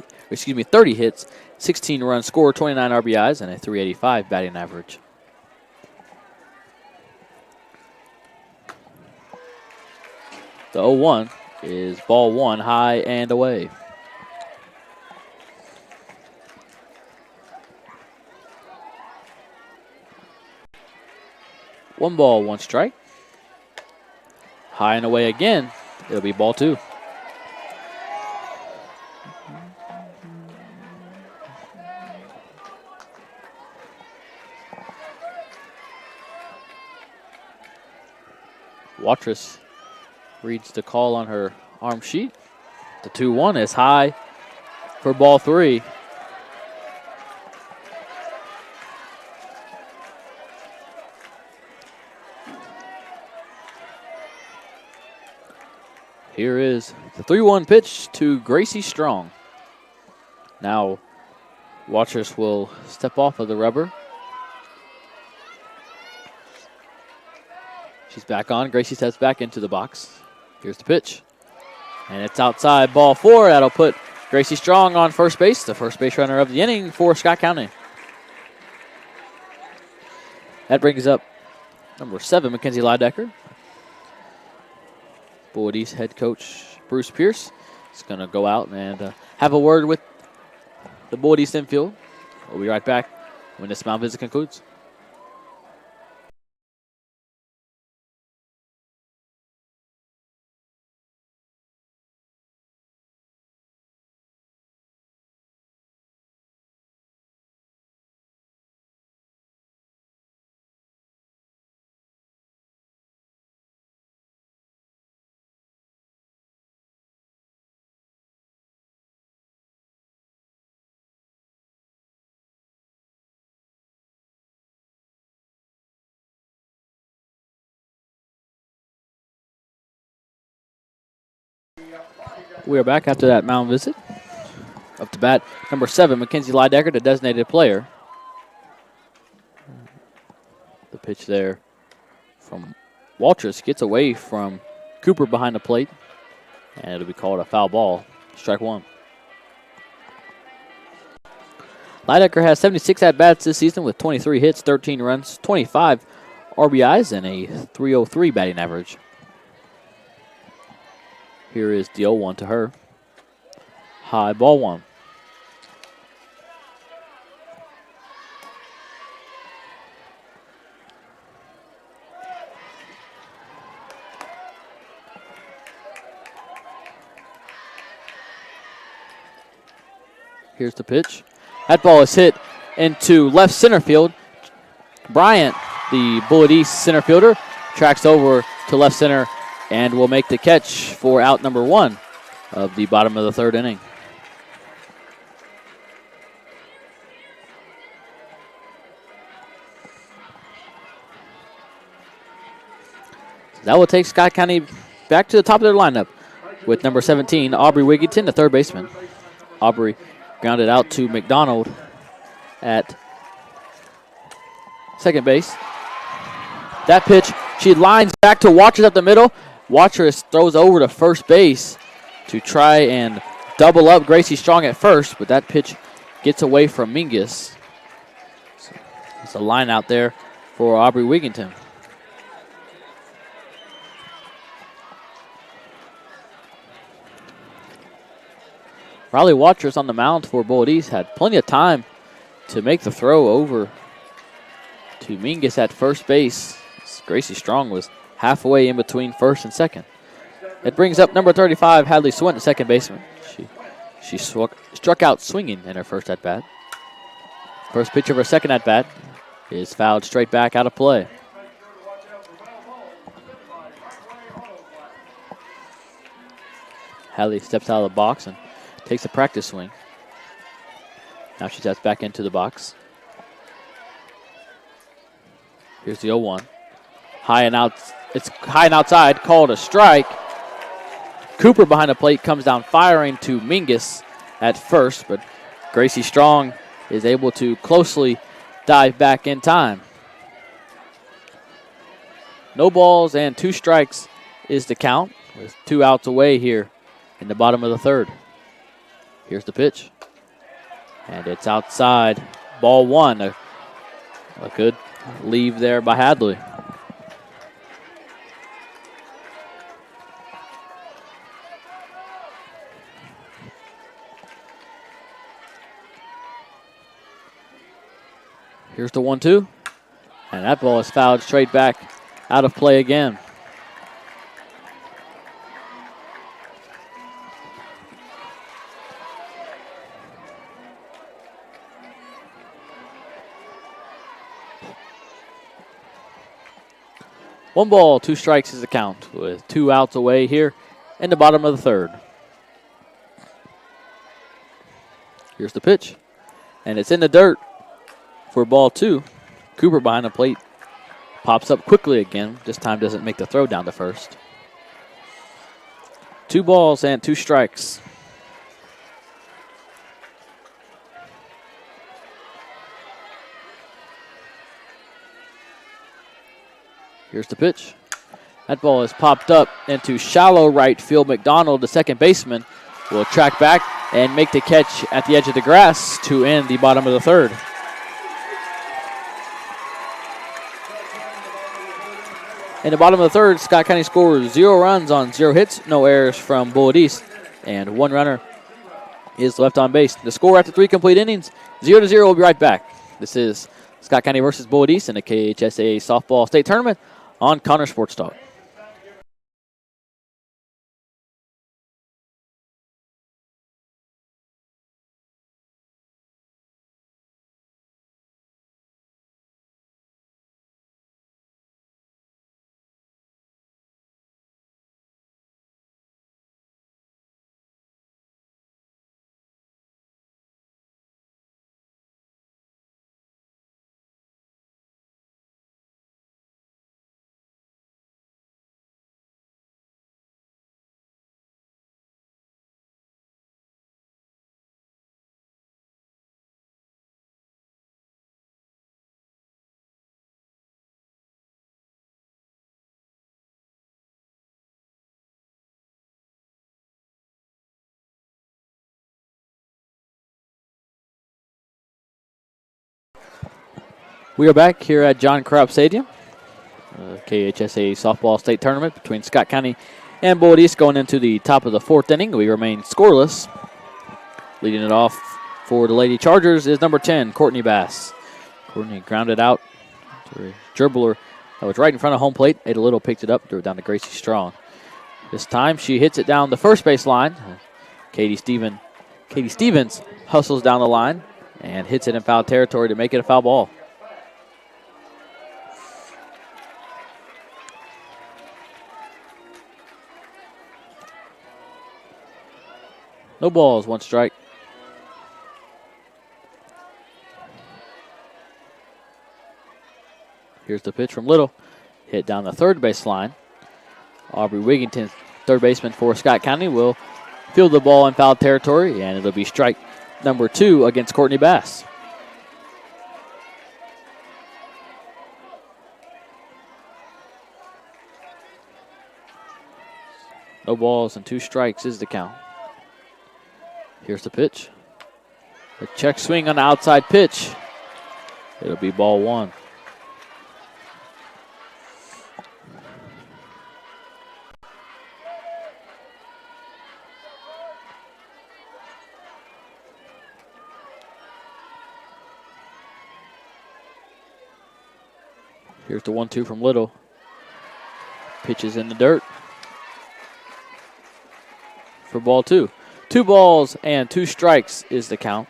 S1: hits, 16 runs scored, 29 RBIs, and a .385 batting average. The 0-1 is ball 1, high and away. One ball, 1 strike. High and away again. It'll be ball 2. Watrous reads the call on her arm sheet. The 2-1 is high for ball 3. Here is the 3-1 pitch to Gracie Strong. Now, Watchers will step off of the rubber. She's back on. Gracie steps back into the box. Here's the pitch. And it's outside, ball 4. That'll put Gracie Strong on first base, the first base runner of the inning for Scott County. That brings up number 7, Mackenzie Lidecker. Bullitt East head coach Bruce Pierce is going to go out and have a word with the Bullitt East infield. We'll be right back when this mound visit concludes. We are back after that mound visit. Up to bat, number 7, Mackenzie Lidecker, the designated player. The pitch there from Waltrus gets away from Cooper behind the plate, and it'll be called a foul ball. Strike 1. Lidecker has 76 at-bats this season with 23 hits, 13 runs, 25 RBIs, and a .303 batting average. Here is the 0-1 to her. High, ball 1. Here's the pitch. That ball is hit into left center field. Bryant, the Bullitt East center fielder, tracks over to left center and will make the catch for out number 1 of the bottom of the 3rd inning. That will take Scott County back to the top of their lineup with number 17, Aubrey Wigington, the third baseman. Aubrey grounded out to McDonald at second base. That pitch, she lines back to Watchers up the middle. Watchers throws over to first base to try and double up Gracie Strong at first, but that pitch gets away from Mingus. So it's a line out there for Aubrey Wigington. Riley Watchers on the mound for Bullitt East had plenty of time to make the throw over to Mingus at first base. Gracie Strong was halfway in between first and second. It brings up number 35, Hadley Swint, the second baseman. She struck out swinging in her first at-bat. First pitch of her second at-bat is fouled straight back out of play. Hadley steps out of the box and takes a practice swing. Now she steps back into the box. Here's the 0-1. High and out. It's high and outside, called a strike. Cooper behind the plate comes down firing to Mingus at first, but Gracie Strong is able to closely dive back in time. No balls and 2 strikes is the count, with 2 outs away here in the bottom of the 3rd. Here's the pitch. And it's outside. Ball 1. A good leave there by Hadley. Here's the 1-2. And that ball is fouled straight back out of play again. One ball, 2 strikes is the count, with 2 outs away here in the bottom of the 3rd. Here's the pitch. And it's in the dirt for ball 2. Cooper behind the plate pops up quickly again. This time doesn't make the throw down to first. 2 balls and 2 strikes. Here's the pitch. That ball is popped up into shallow right field. McDonald, the second baseman, will track back and make the catch at the edge of the grass to end the bottom of the 3rd. In the bottom of the 3rd, Scott County scores 0 runs on 0 hits, no errors from Bullitt East, and 1 runner is left on base. The score after 3 complete innings, 0-0. We'll be right back. This is Scott County versus Bullitt East in the KHSAA Softball State Tournament on Connor Sports Talk. We are back here at John Cropp Stadium. KHSAA Softball State Tournament between Scott County and Bullitt East going into the top of the 4th inning. We remain scoreless. Leading it off for the Lady Chargers is number 10, Courtney Bass. Courtney grounded out to a dribbler that was right in front of home plate. Ada Little picked it up, threw it down to Gracie Strong. This time she hits it down the first base line. Katie Stevens hustles down the line and hits it in foul territory to make it a foul ball. No balls, 1 strike. Here's the pitch from Little. Hit down the 3rd base line. Aubrey Wigington, 3rd baseman for Scott County, will field the ball in foul territory, and it'll be strike number 2 against Courtney Bass. No balls and 2 strikes is the count. Here's the pitch. A check swing on the outside pitch. It'll be ball 1. Here's the 1-2 from Little. Pitches in the dirt for ball 2. 2 balls and 2 strikes is the count.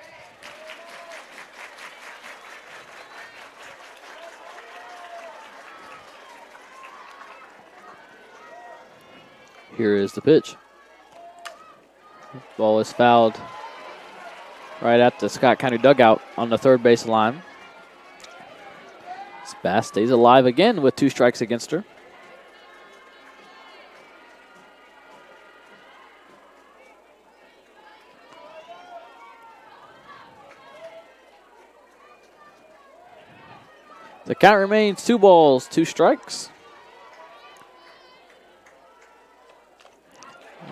S1: Here is the pitch. Ball is fouled right at the Scott County dugout on the 3rd base line. Bass stays alive again with 2 strikes against her. The count remains 2 balls, 2 strikes.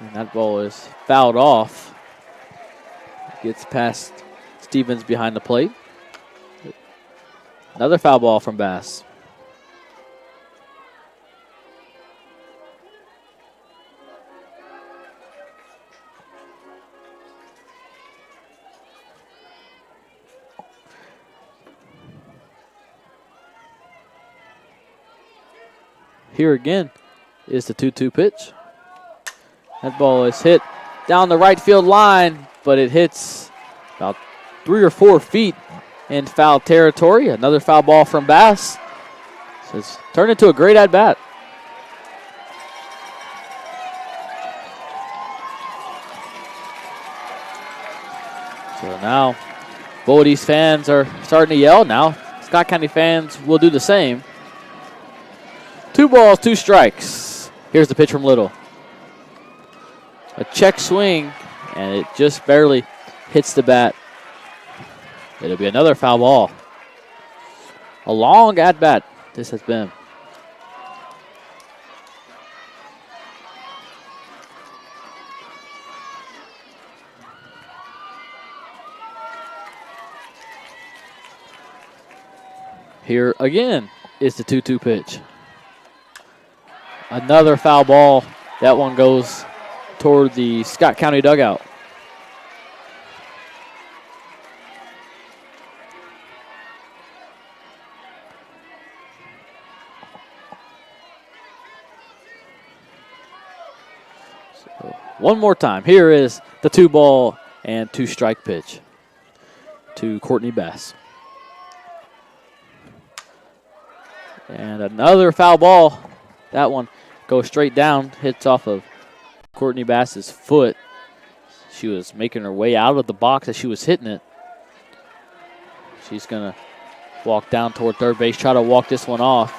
S1: And that ball is fouled off. Gets past Stevens behind the plate. Another foul ball from Bass. Here again is the 2-2 pitch. That ball is hit down the right field line, but it hits about 3 or 4 feet in foul territory. Another foul ball from Bass. So it's turned into a great at-bat. So now Bullitt East fans are starting to yell. Now Scott County fans will do the same. 2 balls, 2 strikes. Here's the pitch from Little. A check swing, and it just barely hits the bat. It'll be another foul ball. A long at-bat this has been. Here again is the 2-2 pitch. Another foul ball. That one goes toward the Scott County dugout. So one more time. Here is the 2-ball and 2-strike pitch to Courtney Bass. And another foul ball. That one goes straight down, hits off of Courtney Bass's foot. She was making her way out of the box as she was hitting it. She's going to walk down toward third base, try to walk this one off.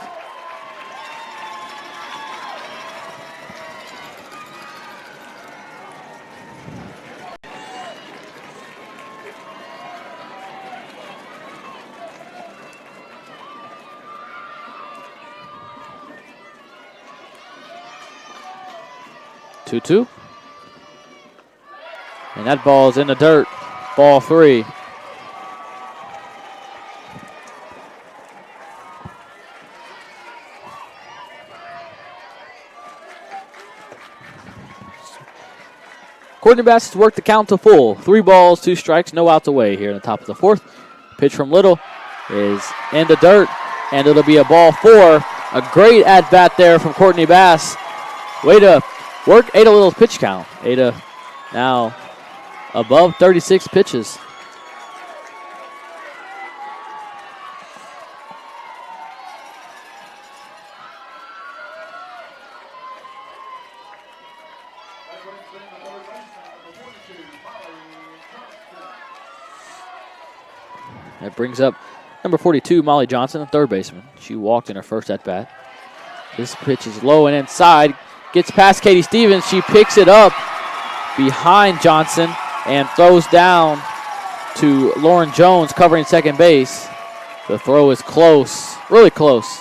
S1: Two. And that ball's in the dirt. Ball 3. Courtney Bass has worked the count to full. 3 balls, 2 strikes, no outs away here in the top of the 4th. Pitch from Little is in the dirt, and it'll be a ball 4. A great at-bat there from Courtney Bass. Way to work Ada Little's pitch count. Ada now above 36 pitches. That brings up number 42, Molly Johnson, a third baseman. She walked in her first at-bat. This pitch is low and inside. Gets past Katie Stevens. She picks it up behind Johnson and throws down to Lauren Jones covering second base. The throw is close, really close,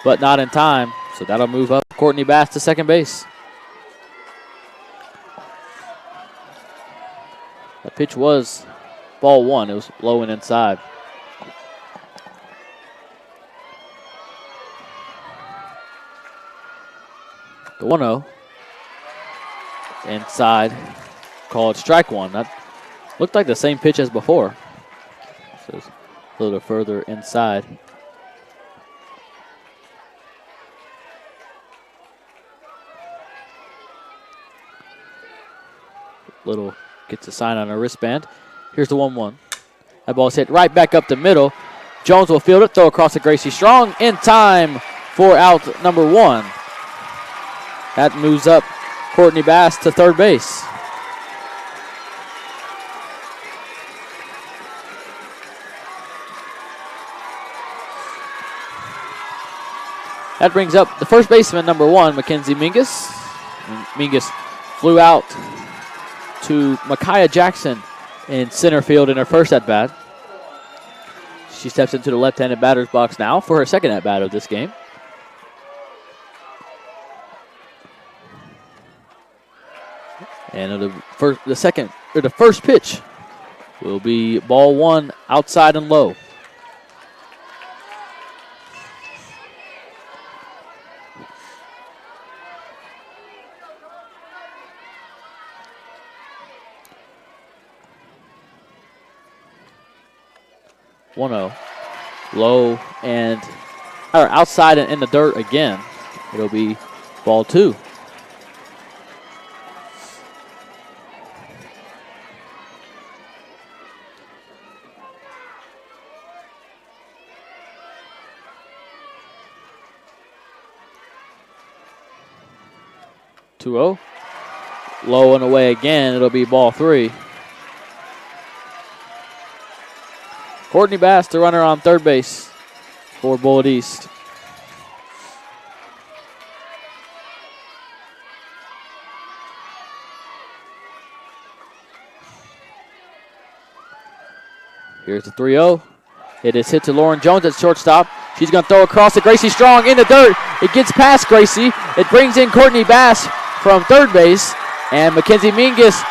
S1: but not in time. So that'll move up Courtney Bass to second base. The pitch was ball 1. It was low and inside. The 1-0. Inside. Called strike 1. That looked like the same pitch as before. So it's a little further inside. Little gets a sign on her wristband. Here's the 1-1. That ball's hit right back up the middle. Jones will field it, throw across to Gracie Strong in time for out number 1. That moves up Courtney Bass to third base. That brings up the first baseman, number 1, Mackenzie Mingus. Mingus flew out to Micaiah Jackson in center field in her first at-bat. She steps into the left-handed batter's box now for her second at-bat of this game. And the first pitch will be ball 1, outside and low. Low and outside and in the dirt again. It'll be ball 2. Low and away again. It'll be ball 3. Courtney Bass, the runner on third base for Bullitt East. Here's the 3-0. It is hit to Lauren Jones at shortstop. She's going to throw across to Gracie Strong in the dirt. It gets past Gracie. It brings in Courtney Bass from third base. And Mackenzie Mingus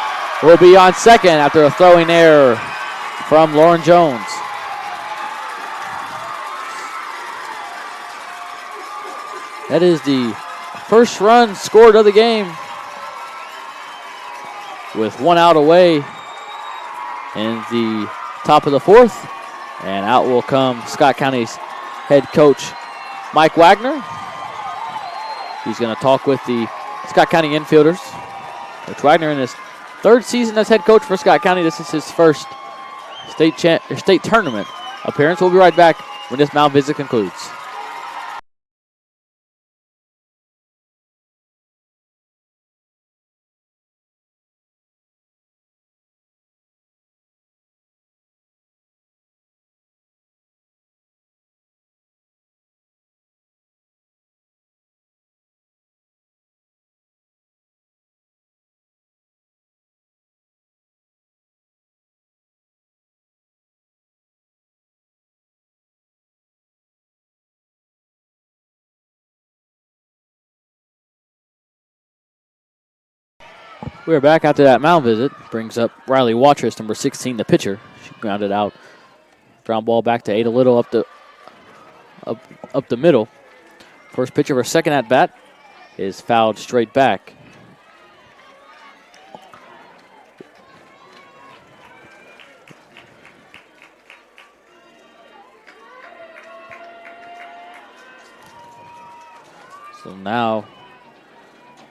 S1: will be on second after a throwing error from Lauren Jones. That is the first run scored of the game with 1 out away in the top of the 4th. And out will come Scott County's head coach, Mike Wagner. He's going to talk with the Scott County infielders. Coach Wagner in his 3rd season as head coach for Scott County. This is his first state tournament appearance. We'll be right back when this mound visit concludes. We're back after that mound visit. Brings up Riley Watrous, number 16, the pitcher. She grounded out. Ground ball back to Ada Little up the middle. First pitch of her second at bat is fouled straight back. So now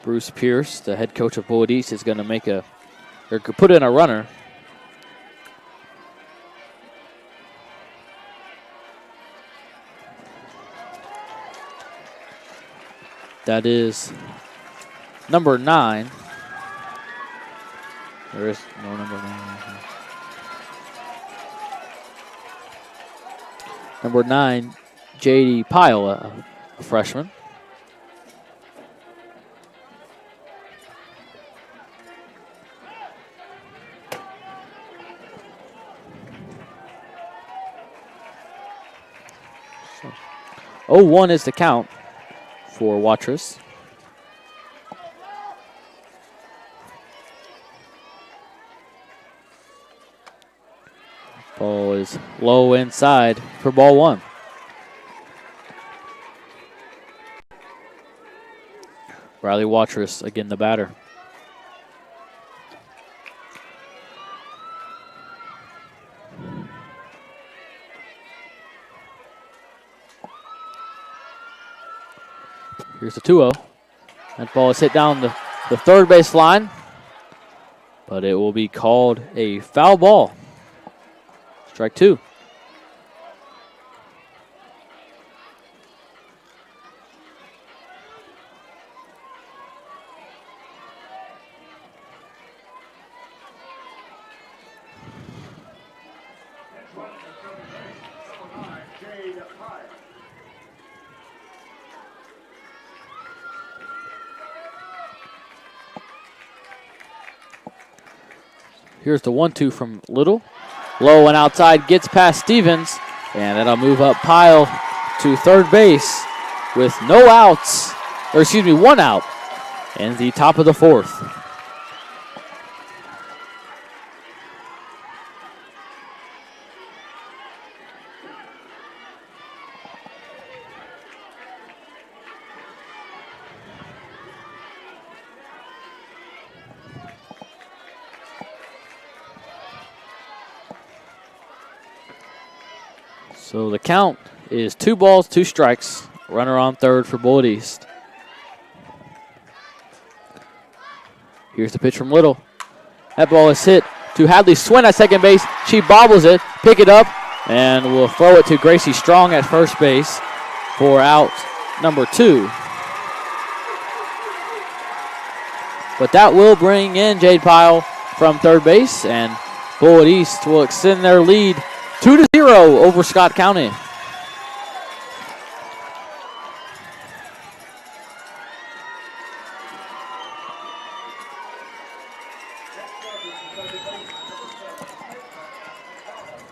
S1: Bruce Pierce, the head coach of Bullitt East, is going to put in a runner. That is number 9. There is no number 9. Number 9, J.D. Pyle, a freshman. So, 0-1 is the count for Watrous. Ball is low inside for ball 1. Riley Watrous, again the batter. Here's the 2-0. That ball is hit down the third base line, but it will be called a foul ball. Strike 2. Here's the 1-2 from Little. Low and outside, gets past Stevens, and that'll move up Pyle to third base with no outs, or excuse me, 1 out in the top of the 4th. So the count is 2 balls, 2 strikes. Runner on third for Bullitt East. Here's the pitch from Little. That ball is hit to Hadley Swin at second base. She bobbles it, pick it up, and will throw it to Gracie Strong at first base for out number 2. But that will bring in Jade Pyle from third base, and Bullitt East will extend their lead 2-0 over Scott County.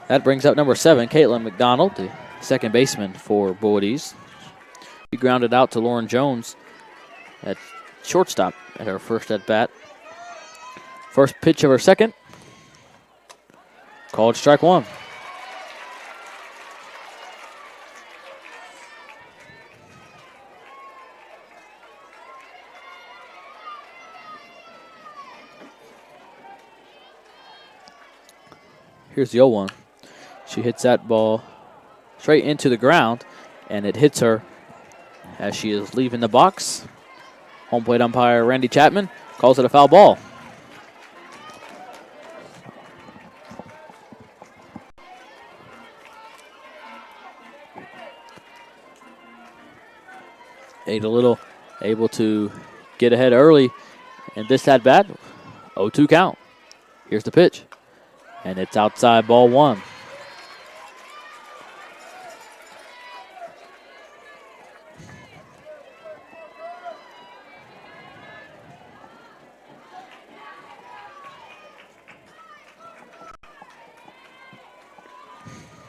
S1: That brings up number 7, Caitlin McDonald, the second baseman for Bullitt East. She grounded out to Lauren Jones at shortstop at her first at bat. First pitch of her second. Called strike one. Here's the 0-1. She hits that ball straight into the ground, and it hits her as she is leaving the box. Home plate umpire Randy Chapman calls it a foul ball. Ada Little able to get ahead early in this at bat. 0-2 count. Here's the pitch. And it's outside, ball one.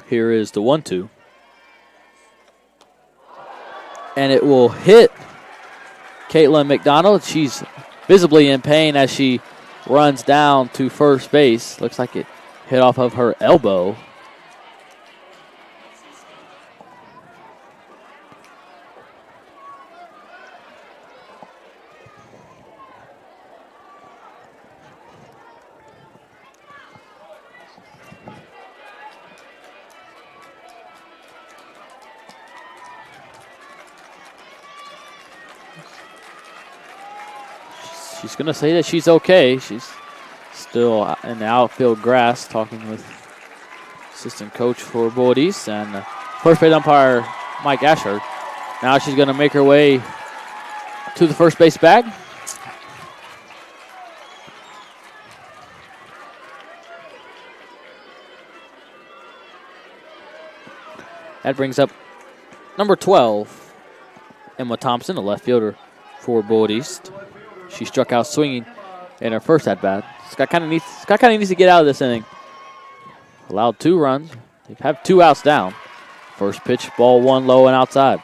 S1: Here is the 1-2. And it will hit Caitlin McDonald. She's visibly in pain as she runs down to first base. Looks like it hit off of her elbow. She's going to say that she's okay. She's still in the outfield grass talking with assistant coach for Bullitt East and first base umpire Mike Ashford. Now she's going to make her way to the first base bag. That brings up number 12, Emma Thompson, the left fielder for Bullitt East. She struck out swinging in her first at bat. Scott kind of needs to get out of this inning. Allowed 2 runs. They have 2 outs down. First pitch, ball 1 low and outside.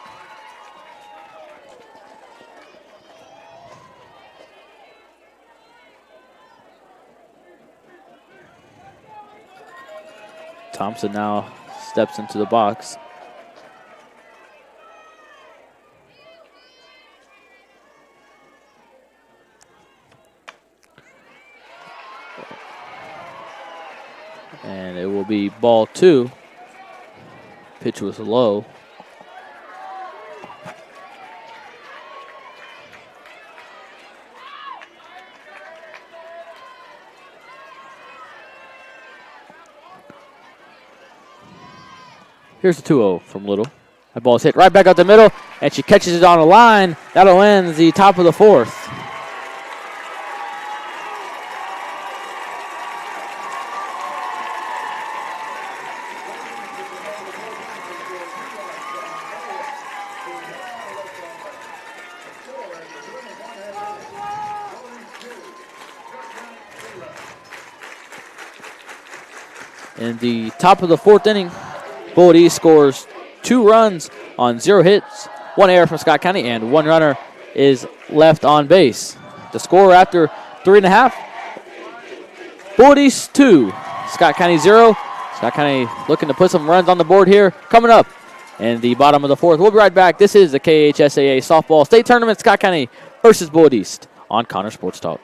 S1: Thompson now steps into the box. And it will be ball 2. Pitch was low. Here's the 2-0 from Little. That ball is hit right back up the middle, and she catches it on the line. That'll end the top of the 4th. In the top of the 4th inning, Bullitt East scores 2 runs on 0 hits, 1 error from Scott County, and 1 runner is left on base. The score after 3.5, Bullitt East 2, Scott County 0. Scott County looking to put some runs on the board here. Coming up in the bottom of the 4th. We'll be right back. This is the KHSAA Softball State Tournament, Scott County versus Bullitt East on Connor Sports Talk.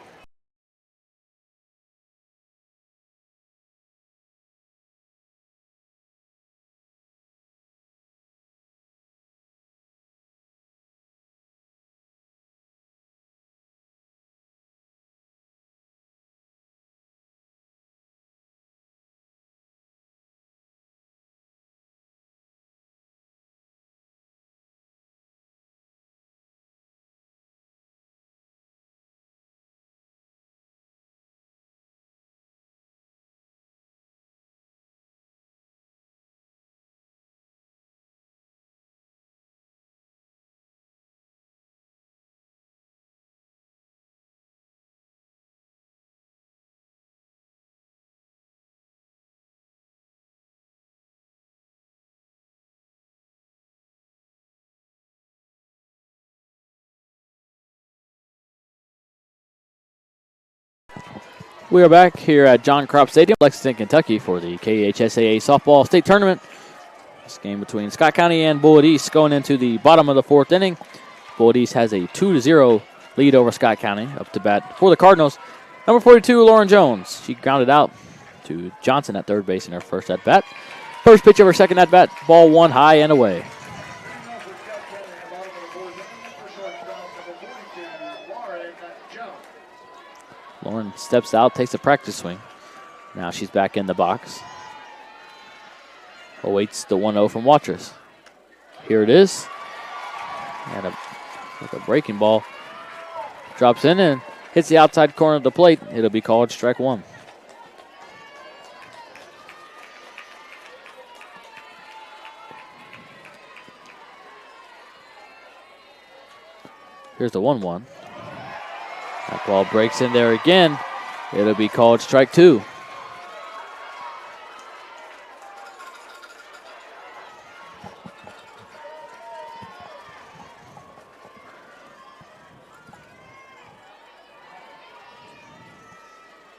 S1: We are back here at John Cropp Stadium, Lexington, Kentucky for the KHSAA Softball State Tournament. This game between Scott County and Bullitt East going into the bottom of the fourth inning. Bullitt East has a 2-0 lead over Scott County. Up to bat for the Cardinals, number 42, Lauren Jones. She grounded out to Johnson at third base in her first at-bat. First pitch of her second at-bat, ball one high and away. Lauren steps out, takes a practice swing. Now she's back in the box. Awaits the 1-0 from Watrous. Here it is. And a breaking ball. Drops in and hits the outside corner of the plate. It'll be called strike one. Here's the 1-1. That ball breaks in there again. It'll be called strike two.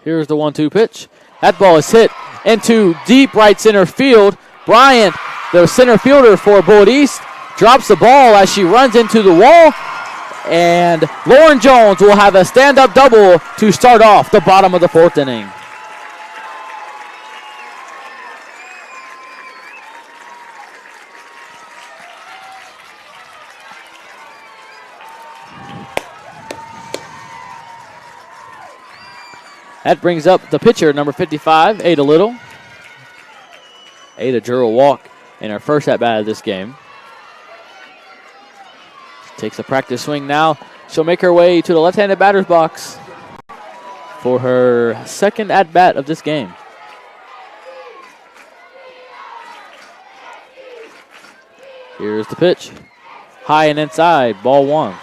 S1: Here's the 1-2 pitch. That ball is hit into deep right center field. Bryant, the center fielder for Bullitt East, drops the ball as she runs into the wall. And Lauren Jones will have a stand-up double to start off the bottom of the fourth inning. That brings up the pitcher, number 55, Ada Little. Ada drew a walk in her first at-bat of this game. Takes a practice swing now. She'll make her way to the left-handed batter's box for her second at-bat of this game. Here's the pitch. High and inside, ball one.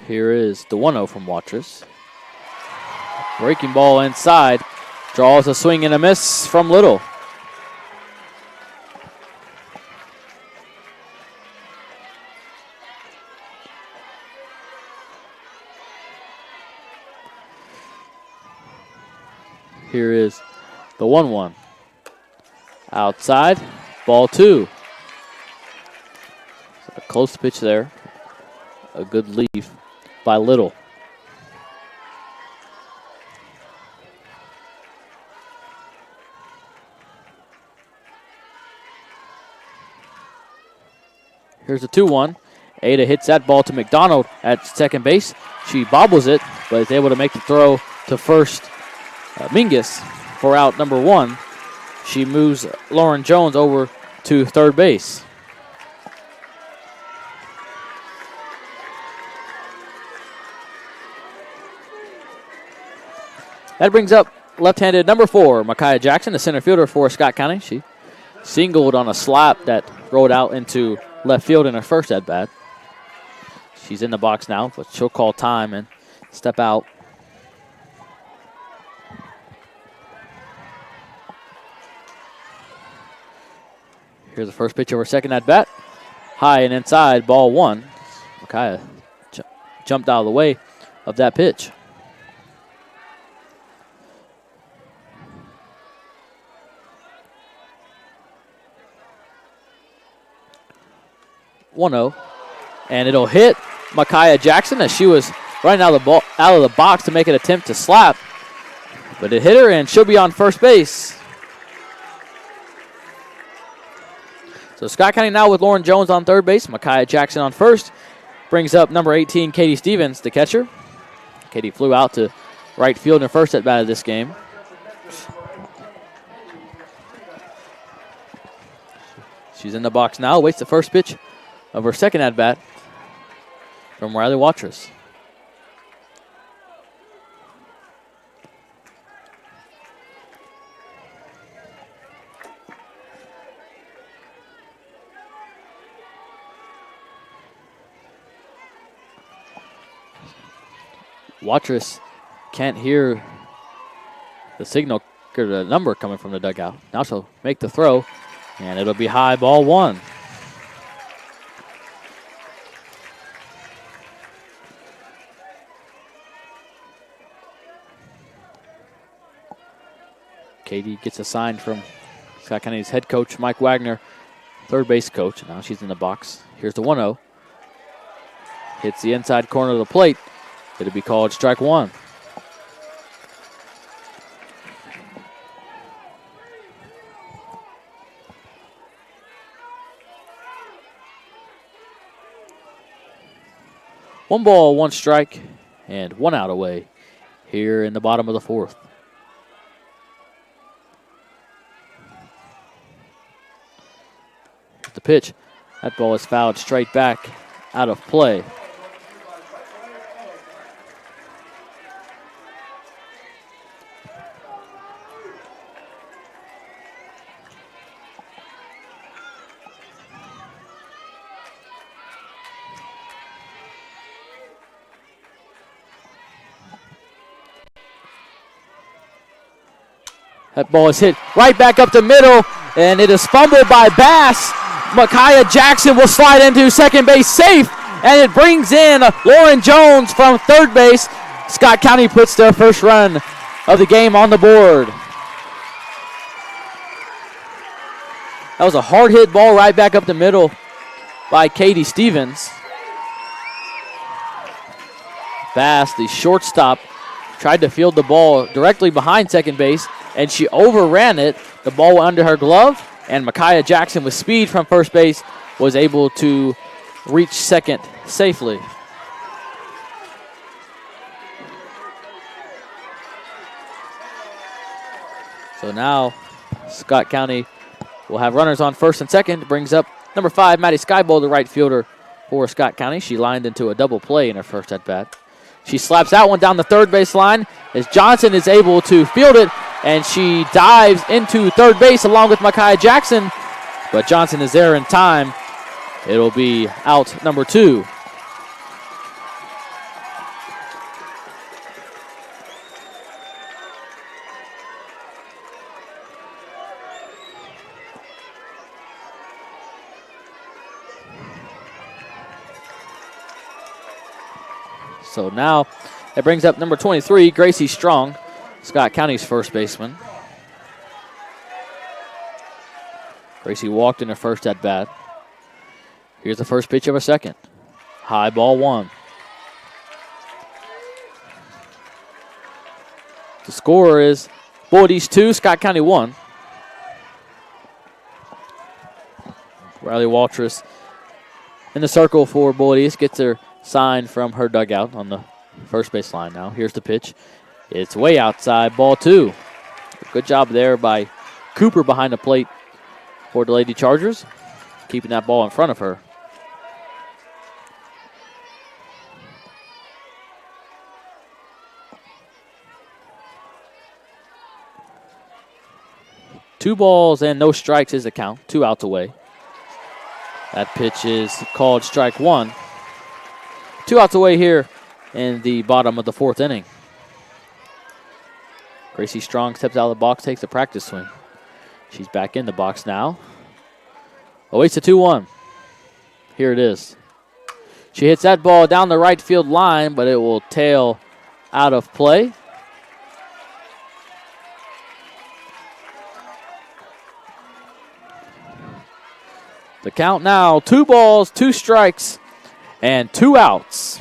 S1: Here is the 1-0 from Watrous. Breaking ball inside. Draws a swing and a miss from Little. Here is the 1-1. Outside, ball two. A close pitch there. A good leave by Little. Here's the 2-1. Ada hits that ball to McDonald at second base. She bobbles it, but is able to make the throw to first. Mingus for out number one. She moves Lauren Jones over to third base. That brings up left-handed number 4, Micaiah Jackson, the center fielder for Scott County. She singled on a slap that rolled out into left field in her first at-bat. She's in the box now, but she'll call time and step out. Here's the first pitch of her second at-bat. High and inside, ball one. Micaiah jumped out of the way of that pitch. 1-0, and it'll hit Micaiah Jackson as she was running out of the box to make an attempt to slap, but it hit her and she'll be on first base. So Scott County now with Lauren Jones on third base, Micaiah Jackson on first. Brings up number 18, Katie Stevens, the catcher. Katie flew out to right field in her first at bat of this game. She's in the box now, waits the first pitch of her second at-bat from Riley Watrous. Watrous can't hear the signal record number coming from the dugout. Now she'll make the throw, and it'll be high, ball 1. Katie gets a sign from Scott County's head coach, Mike Wagner, third base coach. Now she's in the box. Here's the 1-0. Hits the inside corner of the plate. It'll be called strike 1. One ball, one strike, and 1 out away here in the bottom of the 4th. The pitch. That ball is fouled straight back out of play. That ball is hit right back up the middle, and it is fumbled by Bass. Micaiah Jackson will slide into second base safe, and it brings in Lauren Jones from third base. Scott County puts their first run of the game on the board. That was a hard hit ball right back up the middle by Katie Stevens. Bass, the shortstop, tried to field the ball directly behind second base, and she overran it. The ball went under her glove, and Micaiah Jackson, with speed from first base, was able to reach second safely. So now Scott County will have runners on first and second. Brings up number 5, Maddie Skybowl, the right fielder for Scott County. She lined into a double play in her first at-bat. She slaps that one down the third base line as Johnson is able to field it, and she dives into third base along with Micaiah Jackson, but Johnson is there in time. It'll be out number 2. So now it brings up number 23, Gracie Strong, Scott County's first baseman. Gracie walked in her first at bat. Here's the first pitch of a second. High, ball 1. The score is Bullitt East 2, Scott County 1. Riley Waltress in the circle for Bullitt East, gets her sign from her dugout on the first base line now. Here's the pitch. It's way outside, ball 2. Good job there by Cooper behind the plate for the Lady Chargers, keeping that ball in front of her. Two balls and no strikes is the count. 2 outs away. That pitch is called strike 1. 2 outs away here in the bottom of the 4th inning. Gracie Strong steps out of the box, takes a practice swing. She's back in the box now. Awaits the 2-1. Here it is. She hits that ball down the right field line, but it will tail out of play. The count now, 2 balls, 2 strikes, and 2 outs.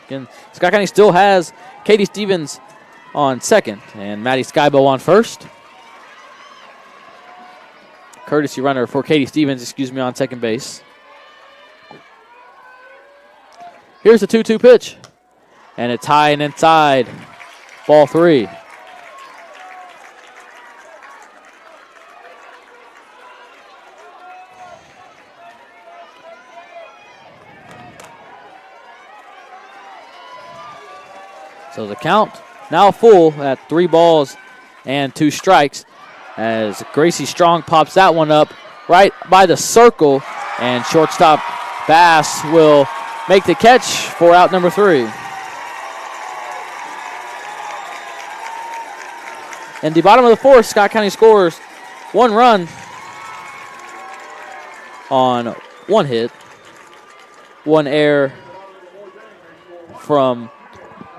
S1: Again, Scott County still has Katie Stevens on second and Maddie Skybo on first. Courtesy runner for Katie Stevens, on second base. Here's the 2-2 pitch, and it's high and inside, ball 3. So the count now full at 3 balls and 2 strikes as Gracie Strong pops that one up right by the circle, and shortstop Bass will make the catch for out number 3. In the bottom of the fourth, Scott County scores 1 run on 1 hit, 1 error from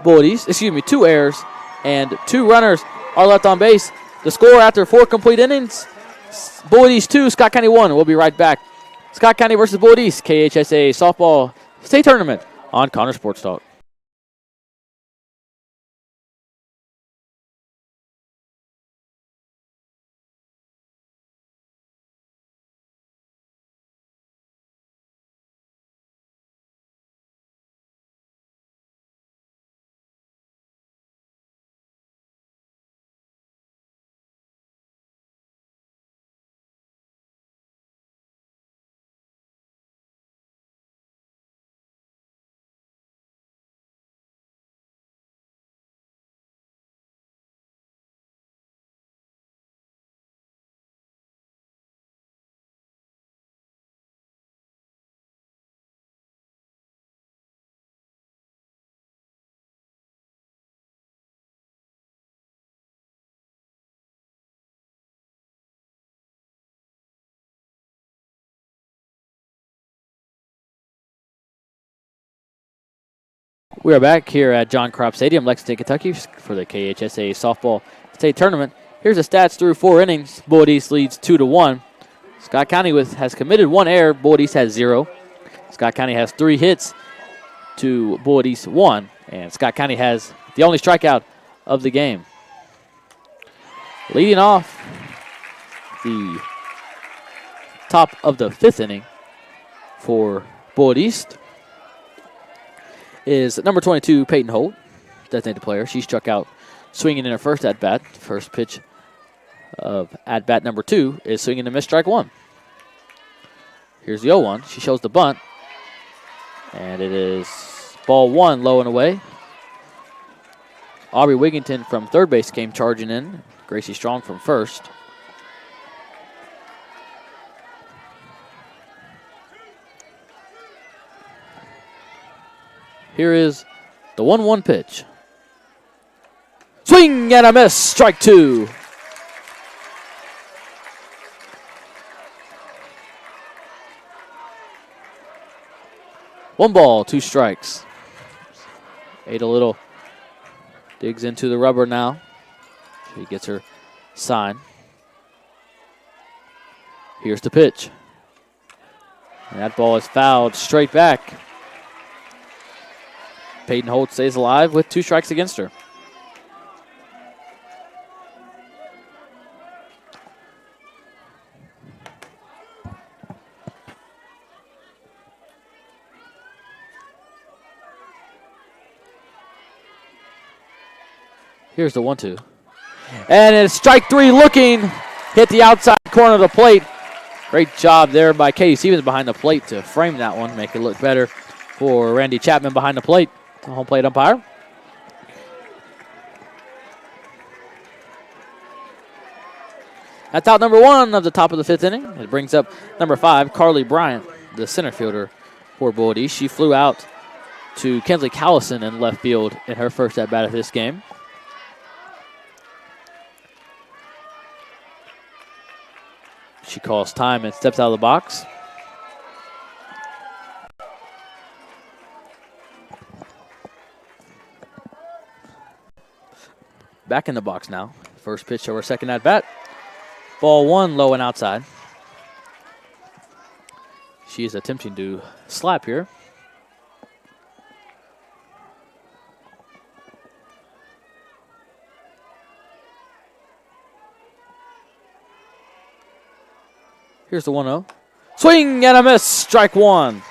S1: Bullitt East. 2 errors, and 2 runners are left on base. The score after 4 complete innings, Bullitt East 2, Scott County 1. We'll be right back. Scott County versus Bullitt East, KHSAA softball state tournament on Connor Sports Talk. We are back here at John Cropp Stadium, Lexington, Kentucky, for the KHSAA softball state tournament. Here's the stats through 4 innings. Bullitt East leads 2-1. Scott County has committed 1 error. Bullitt East has 0. Scott County has 3 hits to Bullitt East 1, and Scott County has the only strikeout of the game. Leading off the top of the 5th inning for Bullitt East is number 22, Peyton Holt, designated player. She struck out swinging in her first at-bat. First pitch of at-bat number 2 is swinging and miss, strike 1. Here's the 0-1. She shows the bunt, and it is ball 1, low and away. Aubrey Wigington from third base came charging in. Gracie Strong from first. Here is the 1-1 pitch. Swing and a miss, strike 2. One ball, 2 strikes. Ada Little digs into the rubber now. She gets her sign. Here's the pitch. And that ball is fouled straight back. Peyton Holt stays alive with 2 strikes against her. Here's the 1-2. And it's strike 3 looking. Hit the outside corner of the plate. Great job there by Katie Stevens behind the plate to frame that one, make it look better for Randy Chapman behind the plate, the home plate umpire. That's out number 1 of the top of the 5th inning. It brings up number 5, Carly Bryant, the center fielder for Bullitt East. She flew out to Kensley Callison in left field in her first at-bat of this game. She calls time and steps out of the box. Back in the box now. First pitch of her second at bat. Ball 1, low and outside. She is attempting to slap here. Here's the 1-0. Swing and a miss, strike 1.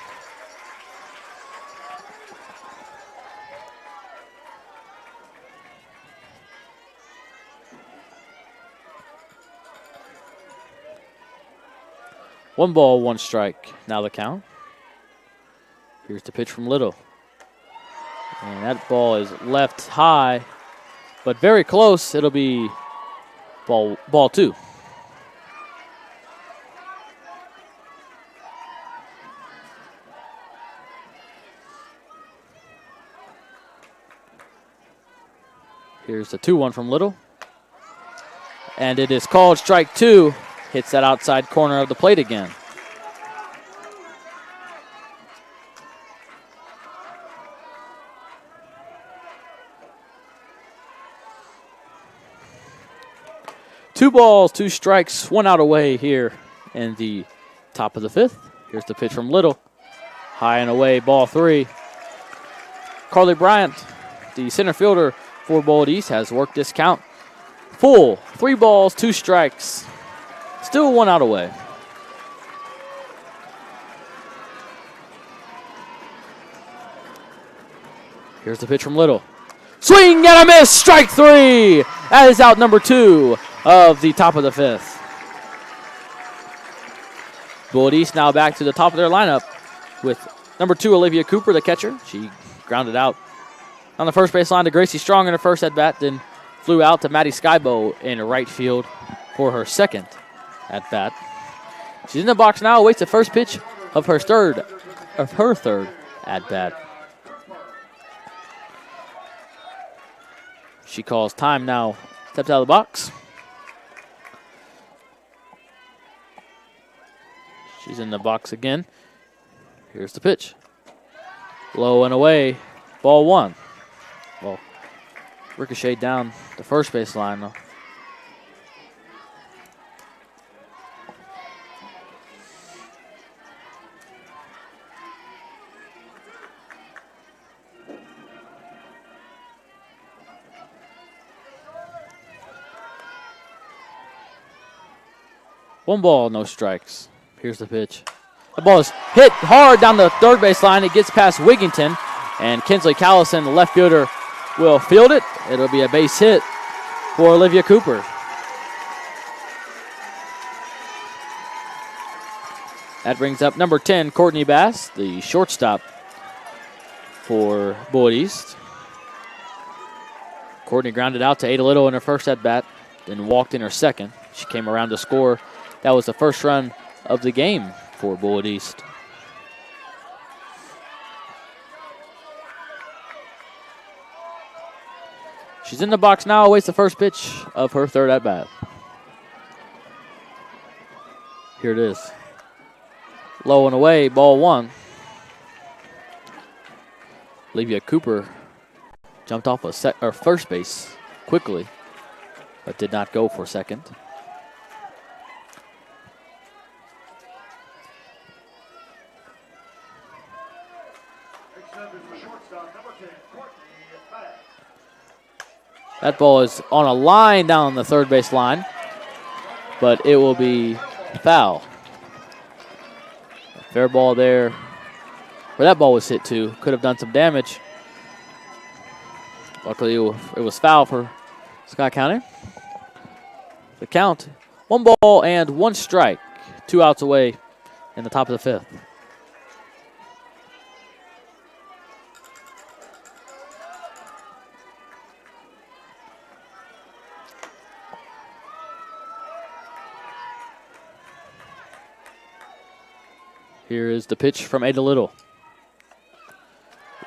S1: One ball, 1 strike. Now the count. Here's the pitch from Little. And that ball is left high, but very close. It'll be ball 2. Here's the 2-1 from Little. And it is called strike 2. Hits that outside corner of the plate again. Two balls, 2 strikes, 1 out away here in the top of the 5th. Here's the pitch from Little. High and away, ball 3. Carly Bryant, the center fielder for Bullitt East, has worked this count full. 3 balls, 2 strikes. Still 1 out away. Here's the pitch from Little. Swing and a miss, strike 3. That is out number 2 of the top of the 5th. Bullitt East now back to the top of their lineup with number 2, Olivia Cooper, the catcher. She grounded out on the first base line to Gracie Strong in her first at-bat, then flew out to Maddie Skybo in right field for her second at-bat. She's in the box now, awaits the first pitch of her third at-bat. She calls time now, steps out of the box. She's in the box again. Here's the pitch. Low and away, ball 1. Well, ricocheted down the first base line though. One ball, no strikes. Here's the pitch. The ball is hit hard down the third base line. It gets past Wigington, and Kinsley Callison, the left fielder, will field it. It'll be a base hit for Olivia Cooper. That brings up number 10, Courtney Bass, the shortstop for Bullitt East. Courtney grounded out to Ada Little in her first at-bat, then walked in her second. She came around to score. That was the first run of the game for Bullitt East. She's in the box now, awaits the first pitch of her third at-bat. Here it is. Low and away, ball 1. Olivia Cooper jumped off first base quickly, but did not go for second. That ball is on a line down the third base line, but it will be foul. Fair ball there where that ball was hit to. Could have done some damage. Luckily, it was foul for Scott County. The count, 1 ball and 1 strike. 2 outs away in the top of the 5th. Here is the pitch from Ada Little.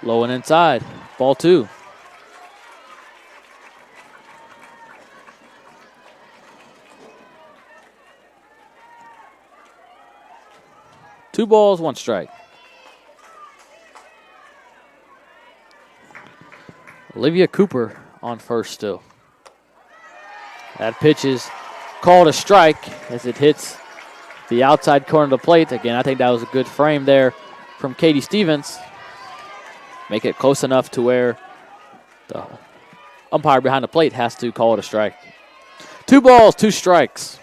S1: Low and inside. Ball 2. Two balls, 1 strike. Olivia Cooper on first still. That pitch is called a strike as it hits the outside corner of the plate. Again, I think that was a good frame there from Katie Stevens. Make it close enough to where the umpire behind the plate has to call it a strike. 2 balls, 2 strikes.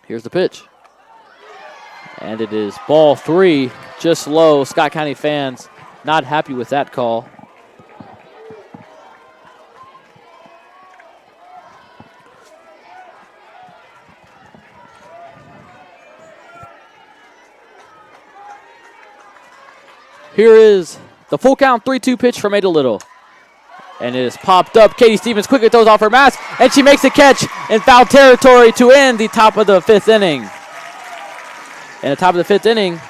S1: Here's the pitch. And it is ball 3, just low. Scott County fans not happy with that call. Here is the full count 3-2 pitch from Ada Little. And it is popped up. Katie Stevens quickly throws off her mask, and she makes a catch in foul territory to end the top of the 5th inning. In the top of the 5th inning,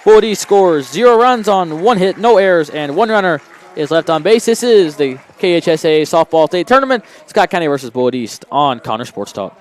S1: Bullitt East scores 0 runs on 1 hit, no errors, and 1 runner is left on base. This is the KHSAA Softball State Tournament. Scott County versus Bullitt East on Connor Sports Talk.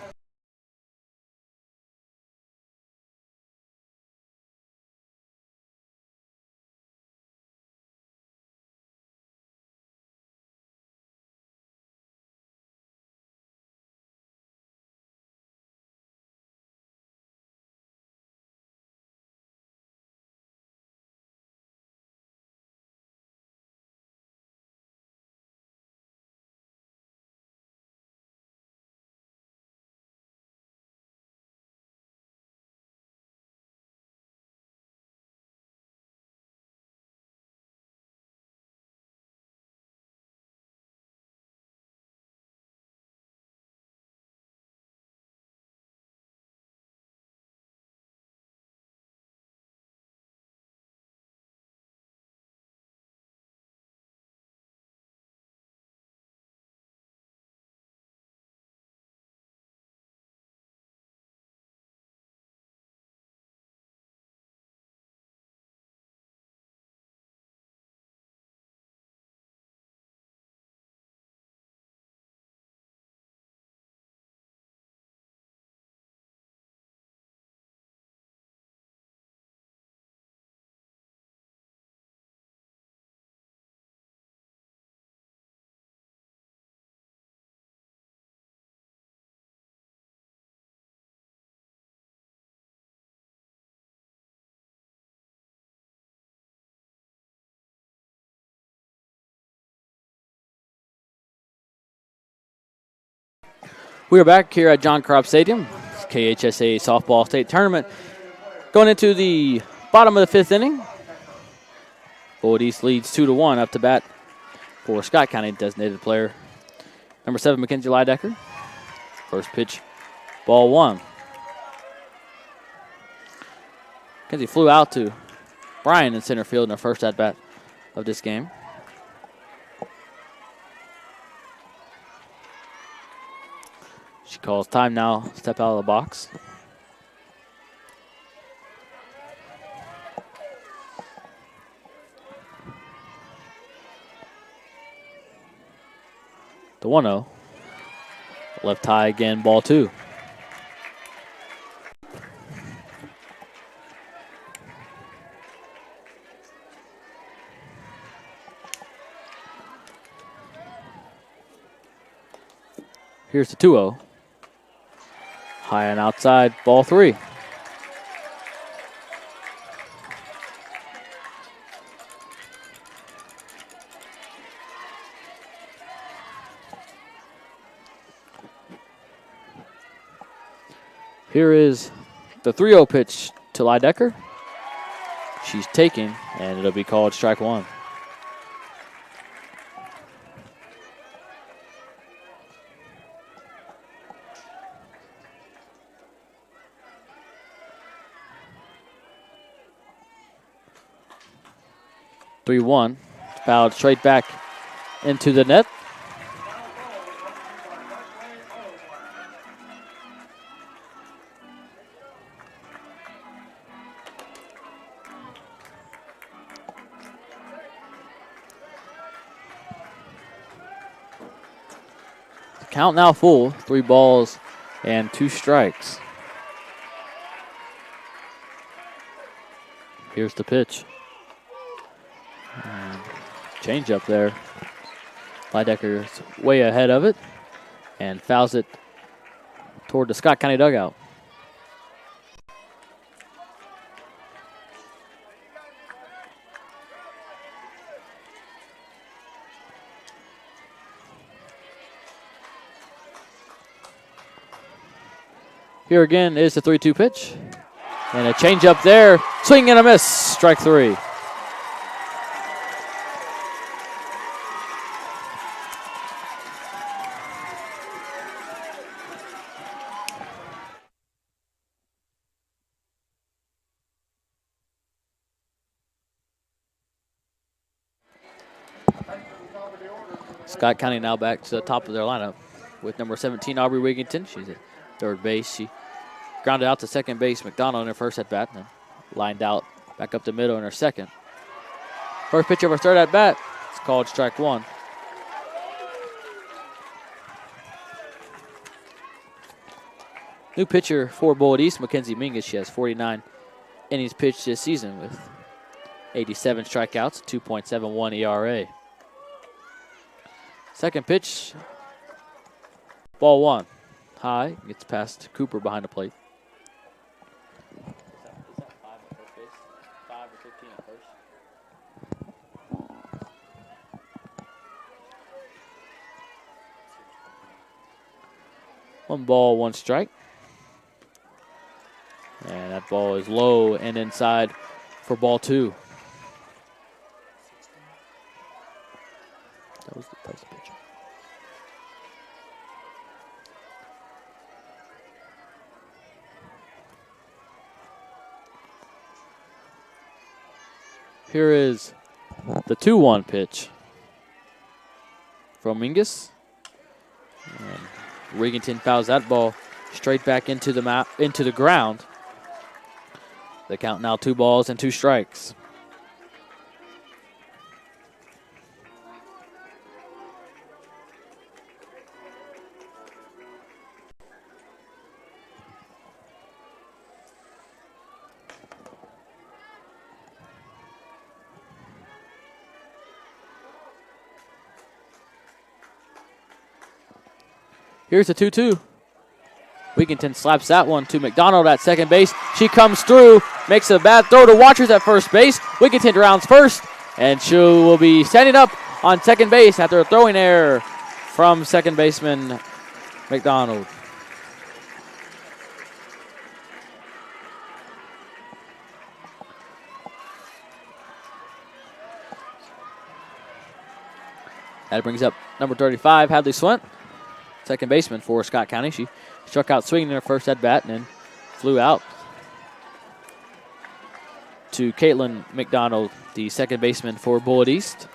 S1: We are back here at John Cropp Stadium, KHSAA Softball State Tournament. Going into the bottom of the 5th inning. Bullitt East leads 2-1 up to bat for Scott County designated player number 7, Mackenzie Lydecker. First pitch, ball 1. Mackenzie flew out to Bryan in center field in her first at bat of this game. She calls time now, step out of the box. The 1-0. Left high again, ball 2. Here's the 2-0. High and outside, ball 3. Here is the 3-0 pitch to Lydecker. She's taking, and it'll be called strike 1. (3-1). Fouled straight back into the net. Count now full, 3 balls and 2 strikes. Here's the pitch. Change up there. Lydecker's way ahead of it and fouls it toward the Scott County dugout. Here again is the 3-2 pitch. And a change up there. Swing and a miss. Strike 3. Scott County now back to the top of their lineup with number 17, Aubrey Wigington. She's at third base. She grounded out to second base, McDonald, in her first at bat, and then lined out back up the middle in her second. First pitch of her third at bat. It's called strike 1. New pitcher for Bullitt East, Mackenzie Mingus. She has 49 innings pitched this season with 87 strikeouts, 2.71 ERA. Second pitch, ball one. High, gets past Cooper behind the plate. Is that 5 at first base? 5 or 15 at first? One ball, one strike. And that ball is low and inside for ball two. That was the pitch. Here is the 2-1 pitch from Mingus. And Wigginton fouls that ball straight back into the ground. The count now 2 balls and 2 strikes. Here's the 2-2. Wigginton slaps that one to McDonald at second base. She comes through, makes a bad throw to Watchers at first base. Wigginton rounds first, and she will be standing up on second base after a throwing error from second baseman McDonald. That brings up number 35, Hadley Swint, second baseman for Scott County. She struck out swinging in her first at bat and then flew out to Caitlin McDonald, the second baseman for Bullitt East.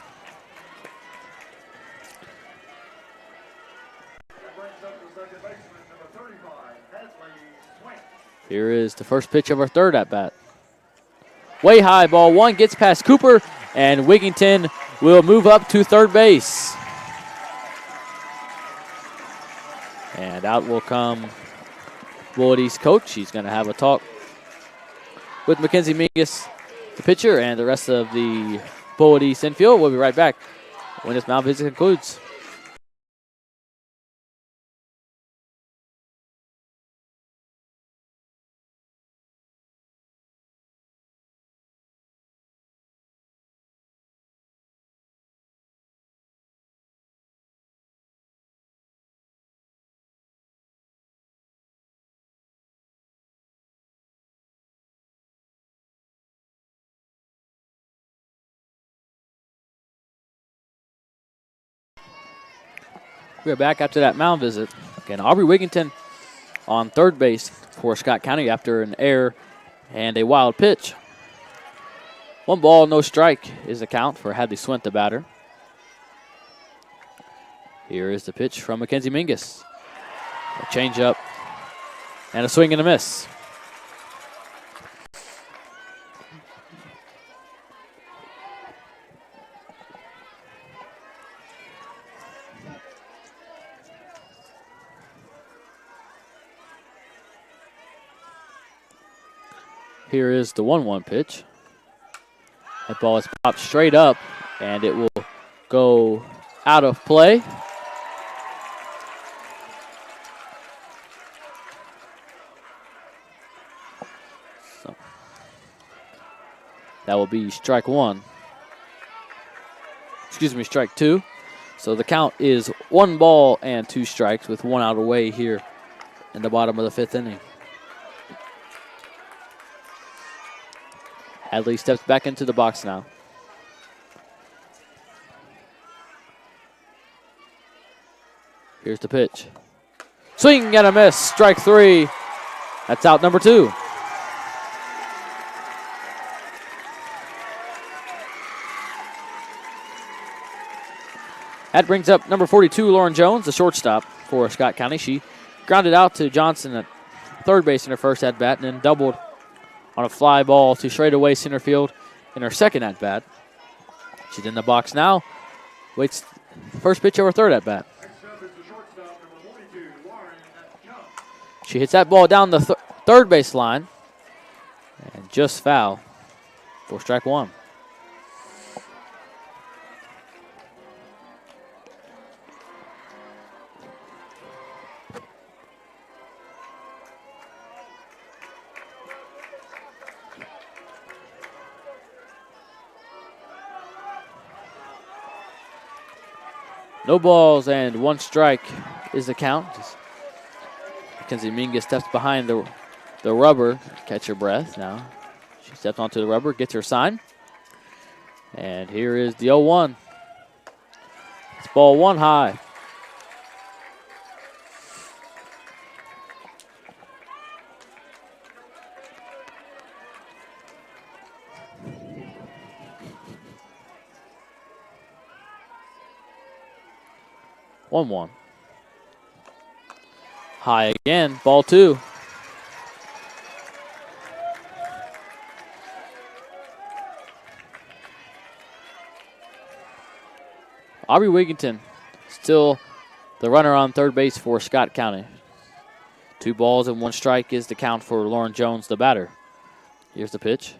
S1: Here is the first pitch of our third at bat. Way high, ball one, gets past Cooper, and Wigginton will move up to third base. And out will come Bullitt East coach. He's going to have a talk with Mackenzie Mingus, the pitcher, and the rest of the Bullitt East infield. We'll be right back when this mound visit concludes. We are back after that mound visit. Again, Aubrey Wigginton on third base for Scott County after an error and a wild pitch. 1 ball, no strike is the count for Hadley Swint, the batter. Here is the pitch from Mackenzie Mingus. A changeup and a swing and a miss. Here is the 1-1 pitch. That ball is popped straight up, and it will go out of play. So that will be strike 1. Excuse me, strike 2. So the count is 1 ball and 2 strikes with 1 out away here in the bottom of the 5th inning. Hadley steps back into the box now. Here's the pitch. Swing and a miss, strike 3. That's out number 2. That brings up number 42, Lauren Jones, the shortstop for Scott County. She grounded out to Johnson at third base in her first at-bat and then doubled on a fly ball to straightaway center field in her second at-bat. She's in the box now. Waits first pitch of her third at-bat. She hits that ball down the third base line and just foul for strike one. No balls and one strike is the count. Mackenzie Mingus steps behind the rubber, catch her breath now. She steps onto the rubber, gets her sign. And here is the 0-1. It's ball one high. One. High again, ball two. Aubrey Wigington still the runner on third base for Scott County. 2 balls and 1 strike is the count for Lauren Jones, the batter. Here's the pitch.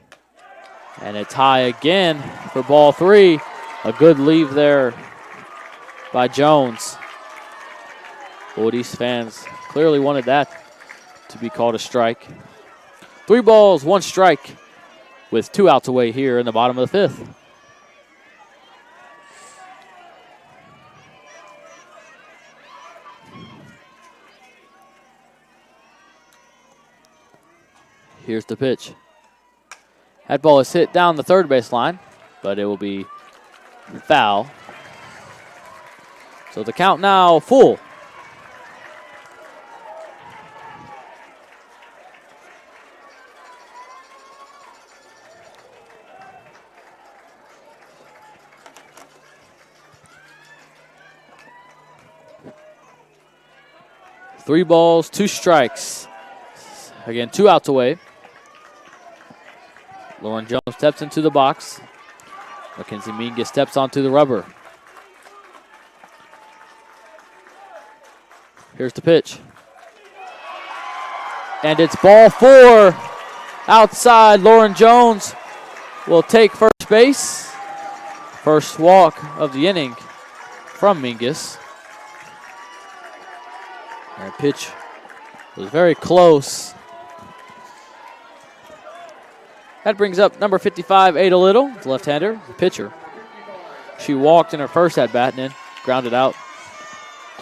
S1: And it's high again for ball 3. A good leave there by Jones. Bullitt fans clearly wanted that to be called a strike. 3 balls, 1 strike with 2 outs away here in the bottom of the 5th. Here's the pitch. That ball is hit down the third base line, but it will be foul. So the count now full. Three balls, 2 strikes. Again, 2 outs away. Lauren Jones steps into the box. Mackenzie Mingus steps onto the rubber. Here's the pitch. And it's ball 4. Outside, Lauren Jones will take first base. First walk of the inning from Mingus. That pitch was very close. That brings up number 55, Ada Little, the left-hander, the pitcher. She walked in her first at-bat and then grounded out.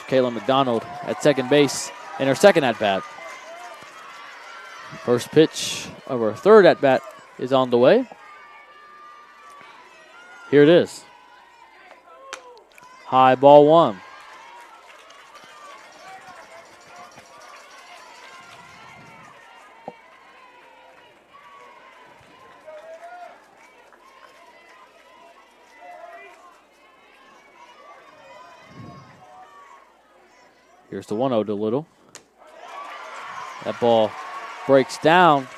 S1: Kayla McDonald at second base in her second at-bat. First pitch of her third at-bat is on the way. Here it is. High ball 1. Here's the 1-0 to Little. That ball breaks down,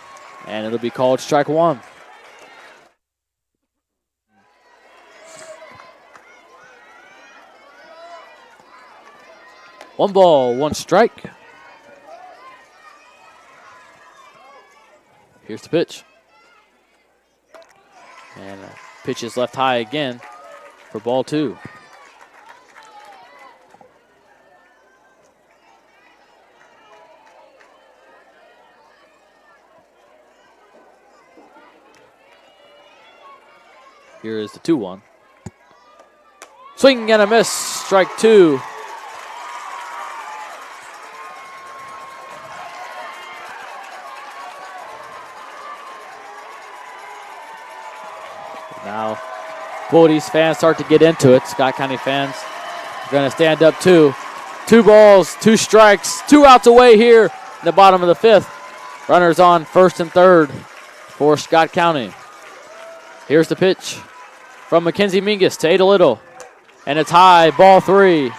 S1: and it'll be called strike 1. One ball, 1 strike. Here's the pitch. And pitch is left high again for ball 2. Here is the 2-1. Swing and a miss, strike 2. Now, Bullitt fans start to get into it. Scott County fans are going to stand up too. 2 balls, 2 strikes, 2 outs away here in the bottom of the 5th. Runners on first and third for Scott County. Here's the pitch from Mackenzie Mingus to Ada Little. And it's high, ball 3.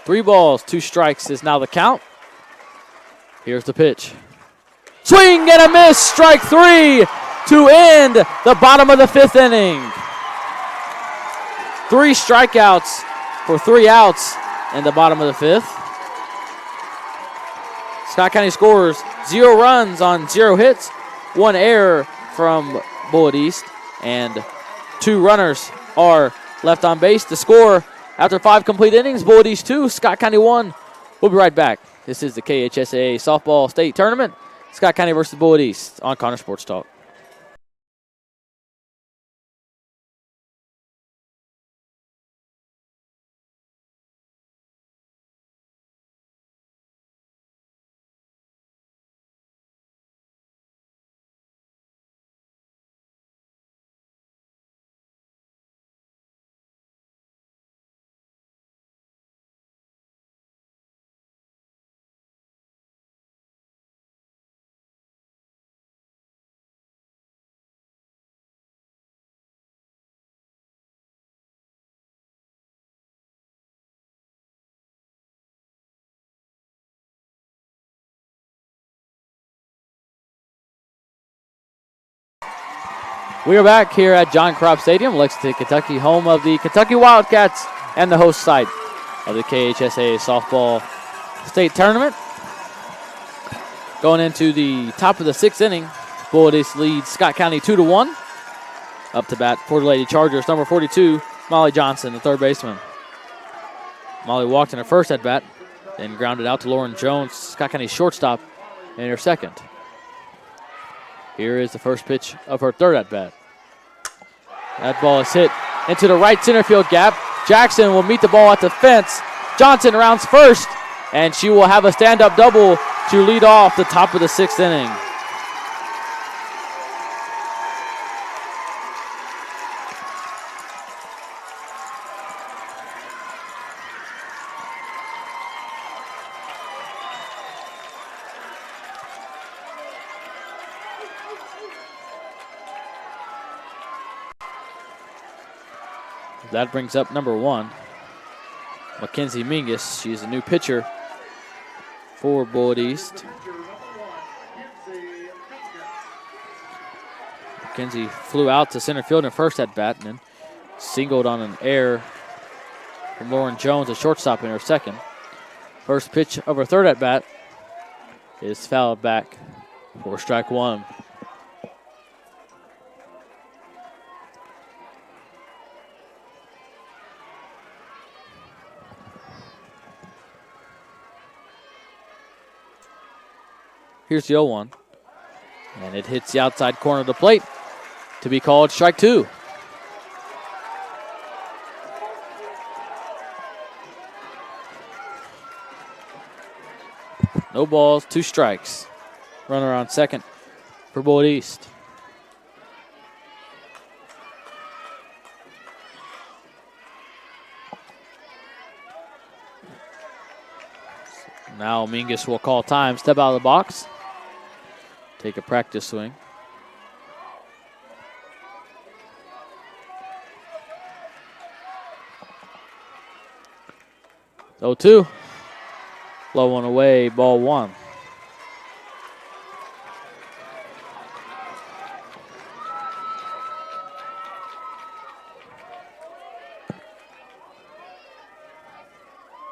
S1: 3 balls, 2 strikes is now the count. Here's the pitch. Swing and a miss, strike 3 to end the bottom of the 5th inning. 3 strikeouts for 3 outs in the bottom of the 5th. Scott County scores 0 runs on 0 hits, 1 error from Bullitt East, and 2 runners are left on base. The score after 5 complete innings, Bullitt East 2, Scott County 1. We'll be right back. This is the KHSAA Softball State Tournament. Scott County versus Bullitt East on Connor Sports Talk. We are back here at John Cropp Stadium, Lexington, Kentucky, home of the Kentucky Wildcats and the host site of the KHSAA Softball State Tournament. Going into the top of the 6th inning, Bullitt East leads Scott County 2-1. Up to bat for the Lady Chargers, number 42, Molly Johnson, the third baseman. Molly walked in her first at bat, then grounded out to Lauren Jones, Scott County shortstop, in her second. Here is the first pitch of her third at-bat. That ball is hit into the right center field gap. Jackson will meet the ball at the fence. Johnson rounds first, and she will have a stand-up double to lead off the top of the 6th inning. That brings up number 1, Mackenzie Mingus. She's a new pitcher for Bullitt East. Mackenzie flew out to center field in her first at bat and then singled on an error from Lauren Jones, a shortstop, in her second. First pitch of her third at bat is fouled back for strike 1. Here's the 0-1. And it hits the outside corner of the plate to be called strike 2. No balls, 2 strikes. Runner on second for Bullitt East. Now Mingus will call time, step out of the box. Take a practice swing. 0-2. Low one away, ball 1.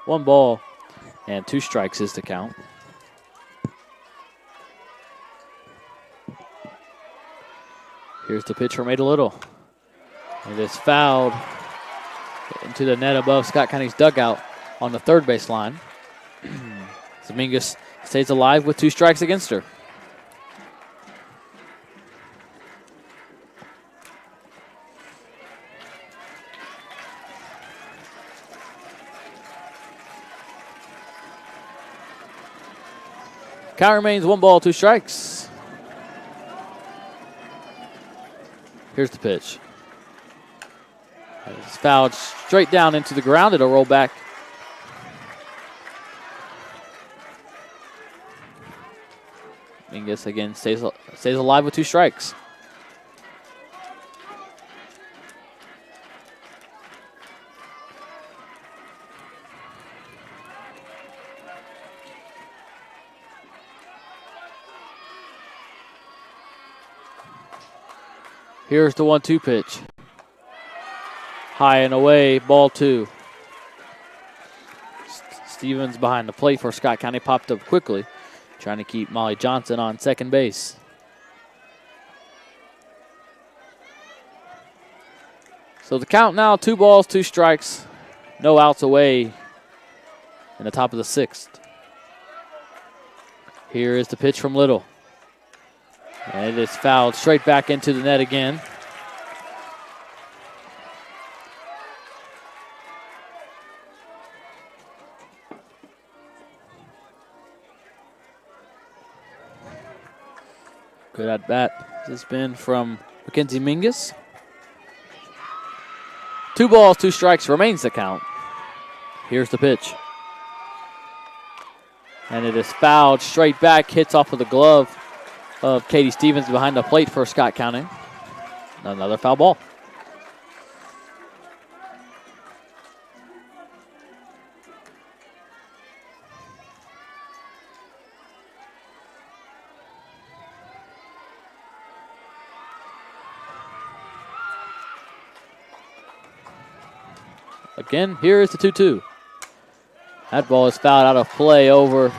S1: One ball and 2 strikes is the count. Here's the pitch from Ada Little. It is fouled into the net above Scott County's dugout on the third base line. Mingus stays alive with 2 strikes against her. Count remains 1 ball, 2 strikes. Here's the pitch. It's fouled straight down into the ground. It'll roll back. Mingus again stays alive with 2 strikes. Here's the 1-2 pitch. High and away, ball 2. Stevens behind the plate for Scott County popped up quickly, trying to keep Molly Johnson on second base. So the count now, 2 balls, 2 strikes, no outs away in the top of the 6th. Here is the pitch from Little. And it is fouled straight back into the net again. Good at bat. This has been from Mackenzie Mingus. 2 balls, 2 strikes remains the count. Here's the pitch. And it is fouled straight back, hits off of the glove of Katie Stevens behind the plate for Scott County. Another foul ball. Again, here is the 2-2. That ball is fouled out of play over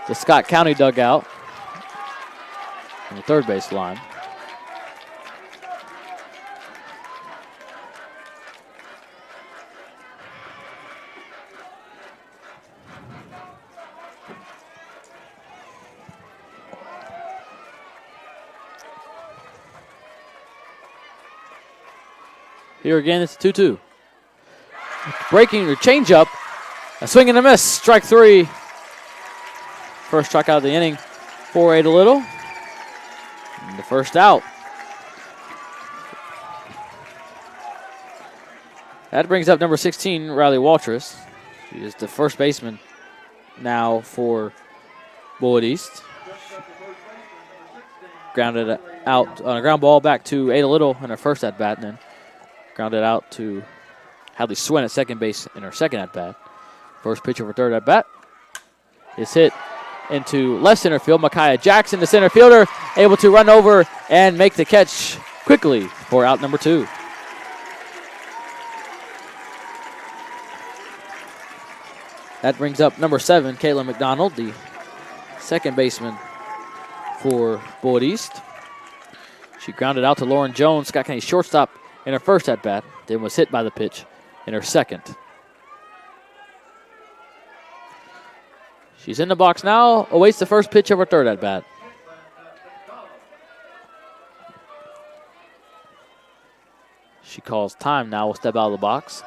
S1: the Scott County dugout on the third base line. Here again, it's 2-2. Breaking or change up. A swing and a miss. Strike 3. First strikeout of the inning for Ada Little. And the first out. That brings up number 16, Riley Waltress. She is the first baseman now for Bullitt East. Grounded out on a ground ball back to Ada Little in her first at bat, and then grounded out to Hadley Swin at second base in her second at bat. First pitch of her third at bat is hit into left center field. Micaiah Jackson, the center fielder, able to run over and make the catch quickly for out number 2. That brings up number 7, Kayla McDonald, the second baseman for Bullitt East. She grounded out to Lauren Jones, Scott County shortstop, in her first at bat, then was hit by the pitch in her second. She's in the box now, awaits the first pitch of her third at bat. She calls time now, will step out of the box.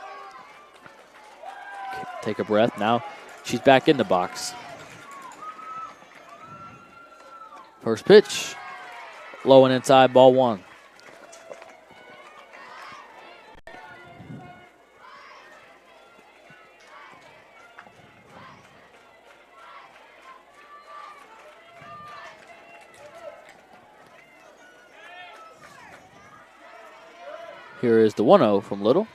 S1: Take a breath. Now she's back in the box. First pitch, low and inside, ball 1. Here is the 1-0 from Little.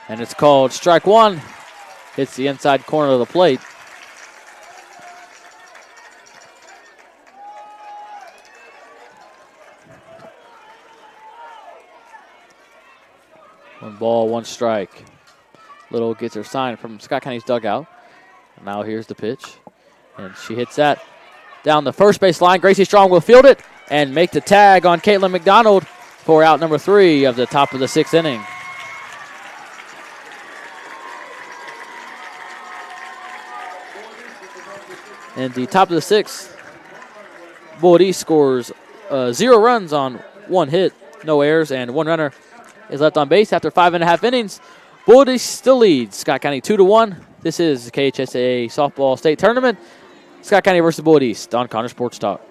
S1: And it's called strike 1. Hits the inside corner of the plate. One ball, 1 strike. Little gets her sign from Scott County's dugout. Now here's the pitch. And she hits that down the first base line. Gracie Strong will field it and make the tag on Caitlin McDonald for out number 3 of the top of the 6th inning. And the top of the 6th, Bullitt East scores 0 runs on 1 hit, no errors, and 1 runner is left on base after 5.5 innings. Bullitt East still leads Scott County 2-1. This is the KHSAA softball state tournament. Scott County versus Bullitt East on Connor Sports Talk.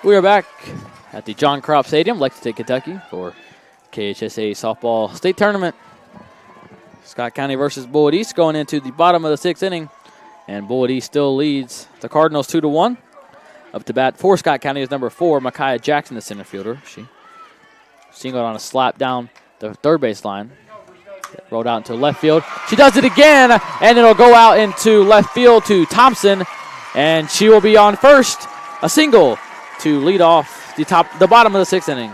S1: We are back at the John Cropp Stadium, Lexington, Kentucky, for KHSAA softball state tournament. Scott County versus Bullitt East going into the bottom of the 6th inning, and Bullitt East still leads the Cardinals 2-1. Up to bat for Scott County is number 4, Micaiah Jackson, the center fielder. She singled on a slap down the third base line. Rolled out into left field. She does it again, and it'll go out into left field to Thompson, and she will be on first. A single to lead off the bottom of the 6th inning.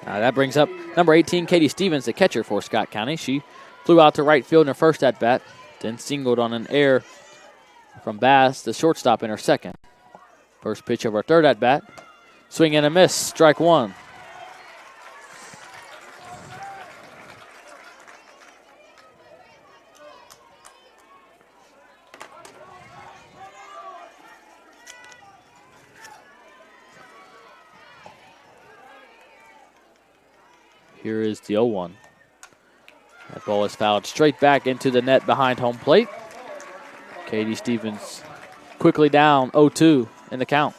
S1: That brings up number 18, Katie Stevens, the catcher for Scott County. She flew out to right field in her first at-bat, then singled on an error from Bass, the shortstop, in her second. First pitch of her third at-bat. Swing and a miss, strike one. Here is the 0-1. That ball is fouled straight back into the net behind home plate. Katie Stevens quickly down 0-2 in the count.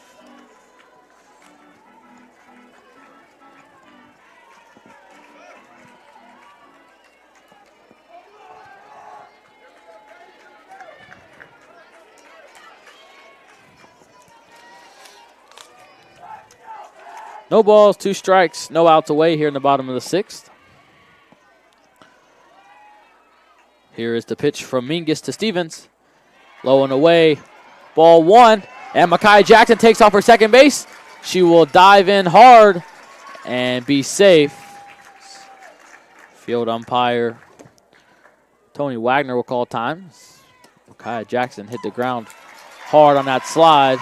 S1: No balls, 2 strikes, no outs away here in the bottom of the 6th. Here is the pitch from Mingus to Stevens. Low and away, ball 1, and Micaiah Jackson takes off her second base. She will dive in hard and be safe. Field umpire Tony Wagner will call time. Micaiah Jackson hit the ground hard on that slide.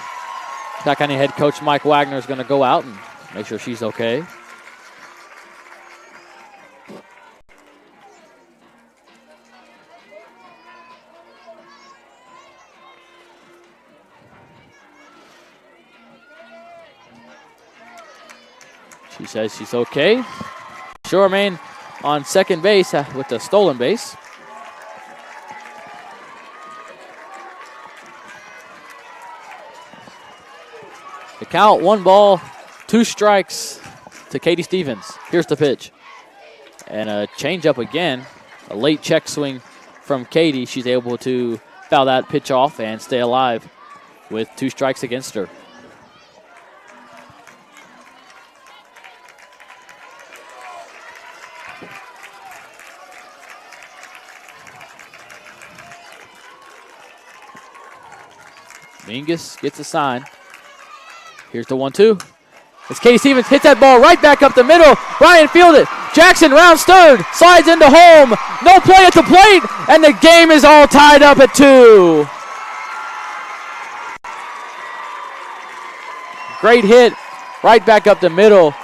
S1: Scott County head coach Mike Wagner is going to go out and make sure she's okay. She says she's okay. She'll remain on second base with the stolen base. The count, 1 ball, 2 strikes to Katie Stevens. Here's the pitch. And a changeup again. A late check swing from Katie. She's able to foul that pitch off and stay alive with 2 strikes against her. Mingus gets a sign. Here's the 1-2. As Katie Stevens hits that ball right back up the middle. Ryan fielded. Jackson rounds third. Slides into home. No play at the plate. And the game is all tied up at 2. Great hit right back up the middle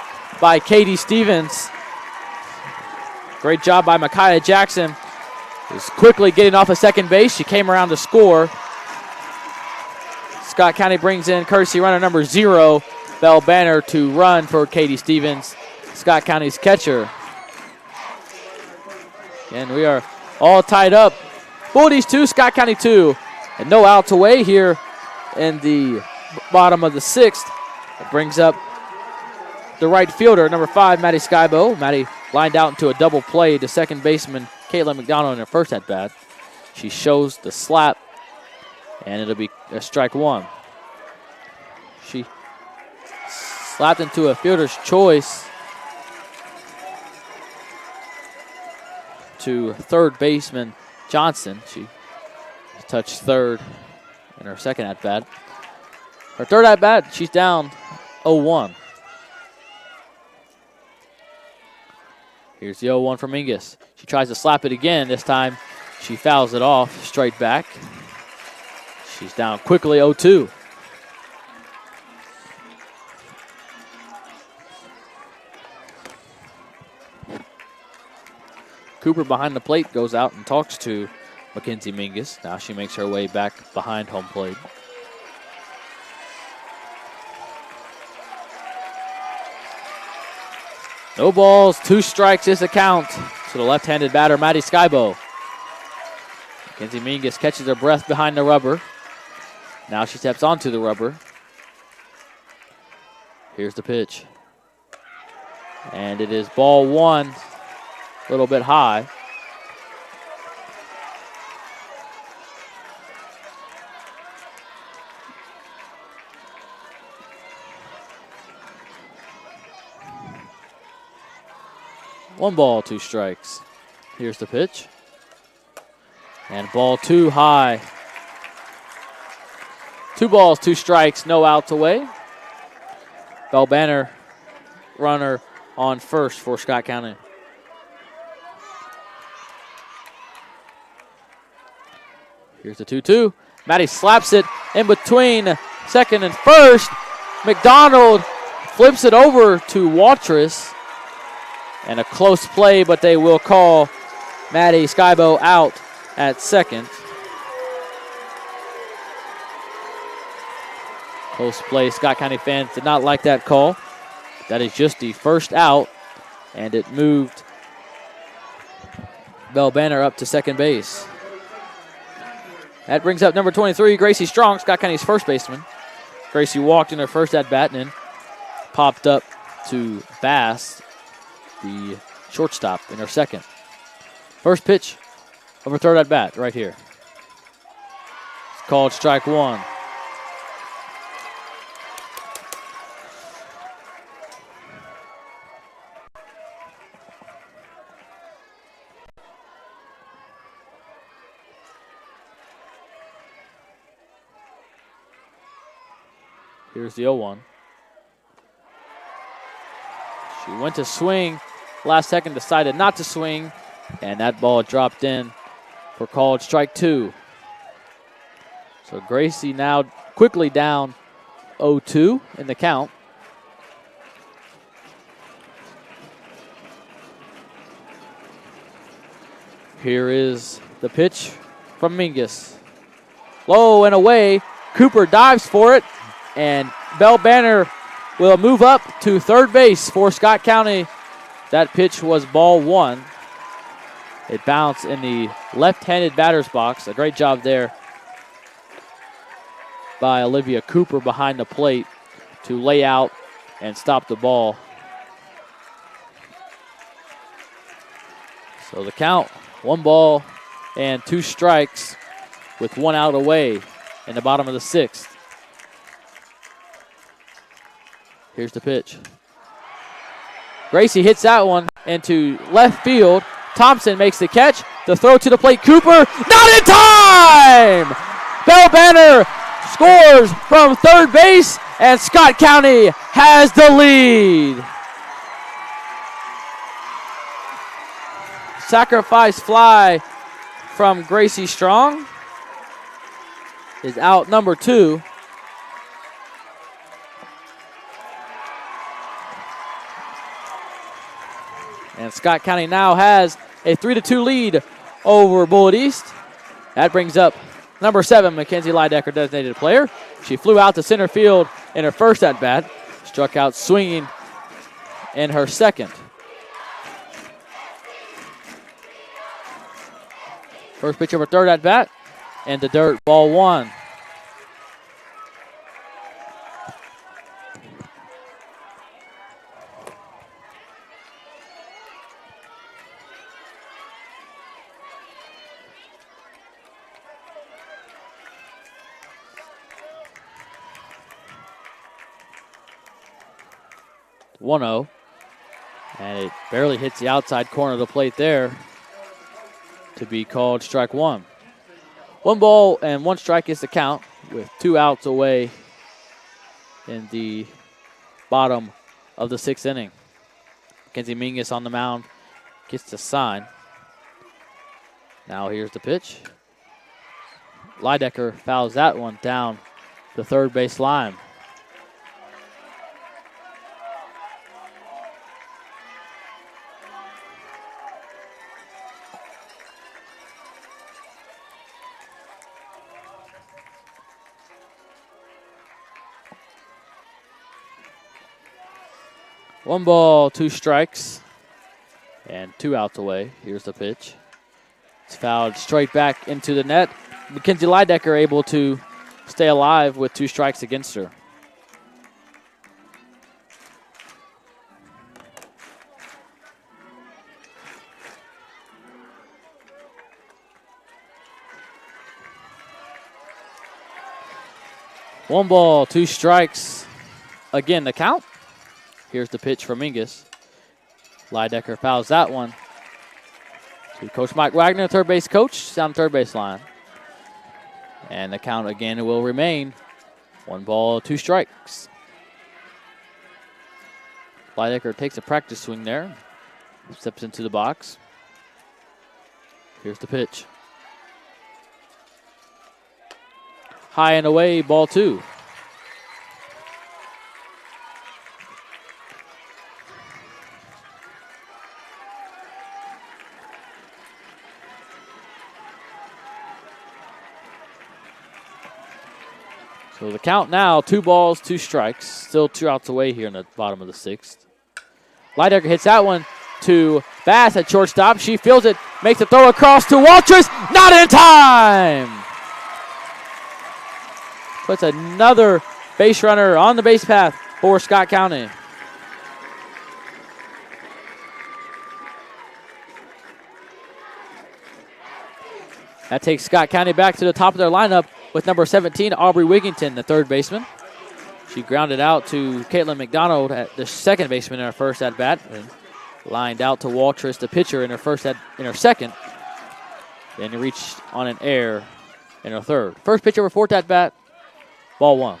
S1: by Katie Stevens. Great job by Micaiah Jackson. Is quickly getting off of second base. She came around to score. Scott County brings in courtesy runner number 0, Bell Banner, to run for Katie Stevens, Scott County's catcher. And we are all tied up. Bullitt East 2, Scott County 2. And no outs away here in the bottom of the 6th. It brings up the right fielder, number 5, Maddie Skybo. Maddie lined out into a double play to second baseman Caitlin McDonald in her first at-bat. She shows the slap, and it'll be a strike 1. She slapped into a fielder's choice to third baseman Johnson. She touched third in her second at-bat. Her third at-bat, she's down 0-1. Here's the 0-1 from Mingus. She tries to slap it again. This time she fouls it off straight back. She's down quickly 0-2. Cooper behind the plate goes out and talks to Mackenzie Mingus. Now she makes her way back behind home plate. No balls, 2 strikes is the count to the left-handed batter, Maddie Skybo. Mackenzie Mingus catches her breath behind the rubber. Now she steps onto the rubber. Here's the pitch. And it is ball 1, a little bit high. One ball, 2 strikes. Here's the pitch. And ball 2 high. 2 balls, 2 strikes, no outs away. Bell Banner runner on first for Scott County. Here's the 2-2. Maddie slaps it in between second and first. McDonald flips it over to Watrous. And a close play, but they will call Maddie Skybo out at second. Close play. Scott County fans did not like that call. That is just the first out, and it moved Bell Banner up to second base. That brings up number 23, Gracie Strong, Scott County's first baseman. Gracie walked in her first at-bat and then popped up to Bass, the shortstop, in her second. First pitch of her third at-bat right here. It's called strike 1. Here's the 0-1. She went to swing. Last second decided not to swing. And that ball dropped in for called strike 2. So Gracie now quickly down 0-2 in the count. Here is the pitch from Mingus. Low and away. Cooper dives for it. And Bell Banner will move up to third base for Scott County. That pitch was ball 1. It bounced in the left-handed batter's box. A great job there by Olivia Cooper behind the plate to lay out and stop the ball. So the count, 1 ball and 2 strikes with 1 out away in the bottom of the 6th. Here's the pitch. Gracie hits that one into left field. Thompson makes the catch. The throw to the plate. Cooper, not in time! Bell Banner scores from third base, and Scott County has the lead. Sacrifice fly from Gracie Strong is out number 2. And Scott County now has a 3-2 lead over Bullitt East. That brings up number 7, Mackenzie Lydecker, designated player. She flew out to center field in her first at-bat. Struck out swinging in her second. First pitch of her third at-bat. And the dirt, ball 1. (1-0), and it barely hits the outside corner of the plate there to be called strike 1. 1 ball and 1 strike is the count with 2 outs away in the bottom of the 6th inning. Mackenzie Mingus on the mound gets the sign. Now here's the pitch. Lydecker fouls that one down the third base line. 1 ball, 2 strikes, and 2 outs away. Here's the pitch. It's fouled straight back into the net. Mackenzie Leidecker able to stay alive with 2 strikes against her. One ball, 2 strikes. Again, the count. Here's the pitch from Mingus. Leidecker fouls that one. To Coach Mike Wagner, third base coach, down third base line. And the count again will remain 1 ball, 2 strikes. Leidecker takes a practice swing there. Steps into the box. Here's the pitch. High and away, ball 2. So the count now, 2 balls, 2 strikes. Still 2 outs away here in the bottom of the 6th. Leidecker hits that one to Bass at shortstop. She fields it, makes a throw across to Waltress. Not in time! Puts another base runner on the base path for Scott County. That takes Scott County back to the top of their lineup with number 17, Aubrey Wigington, the third baseman. She grounded out to Caitlin McDonald, at the second baseman in her first at-bat, and lined out to Waltress, the pitcher, in her second. Then he reached on an error in her third. First pitch of her fourth at-bat, ball 1.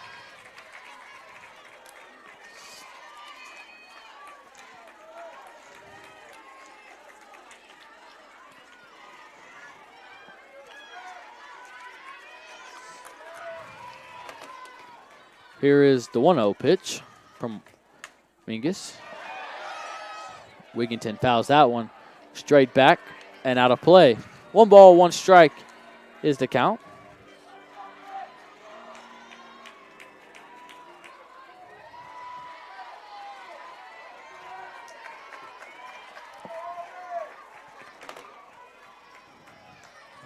S1: Here is the 1-0 pitch from Mingus. Wigington fouls that one straight back and out of play. 1 ball, 1 strike is the count.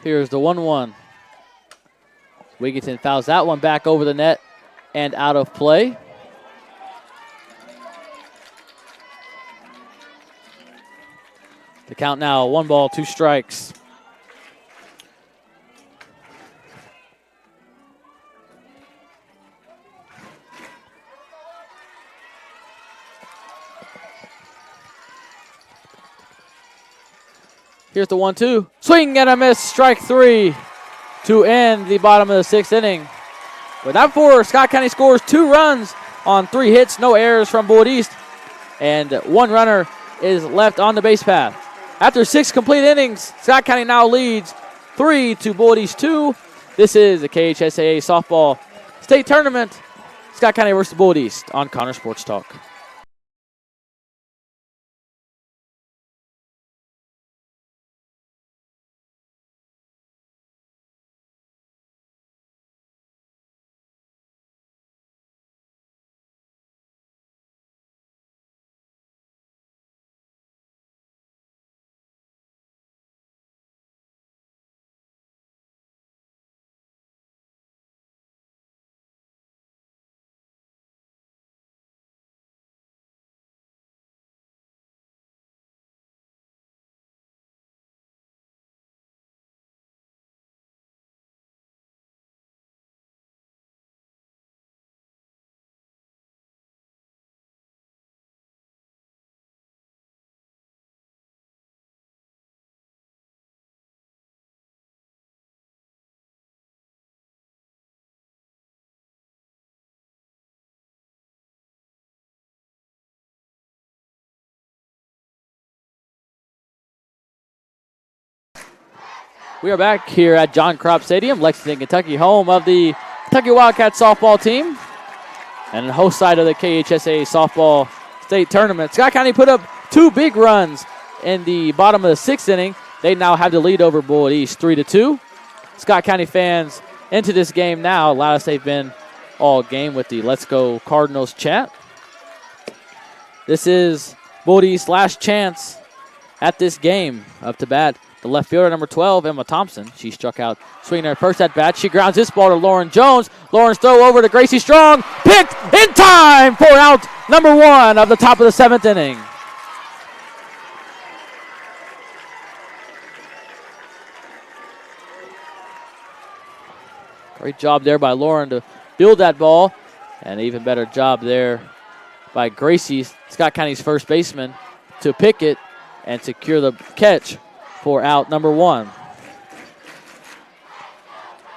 S1: Here's the 1-1. Wigington fouls that one back over the net and out of play. The count now, 1 ball, 2 strikes. Here's the 1-2. Swing and a miss, strike 3 to end the bottom of the 6th inning. With that 4, Scott County scores 2 runs on 3 hits, no errors from Bullitt East, and 1 runner is left on the base path. After 6 complete innings, Scott County now leads 3 to Bullitt East 2. This is the KHSAA Softball State Tournament. Scott County versus Bullitt East on Connor Sports Talk. We are back here at John Cropp Stadium, Lexington, Kentucky, home of the Kentucky Wildcats softball team and the host side of the KHSAA Softball State Tournament. Scott County put up 2 big runs in the bottom of the 6th inning. They now have the lead over Bullitt East 3-2. Scott County fans into this game now, loudest they've been all game with the Let's Go Cardinals chant. This is Bullitt East's last chance at this game. Up to bat, the left fielder, number 12, Emma Thompson. She struck out swinging her first at bat. She grounds this ball to Lauren Jones. Lauren's throw over to Gracie Strong. Picked in time for out number 1 of the top of the 7th inning. Great job there by Lauren to field that ball. And an even better job there by Gracie, Scott County's first baseman, to pick it and secure the catch for out number 1.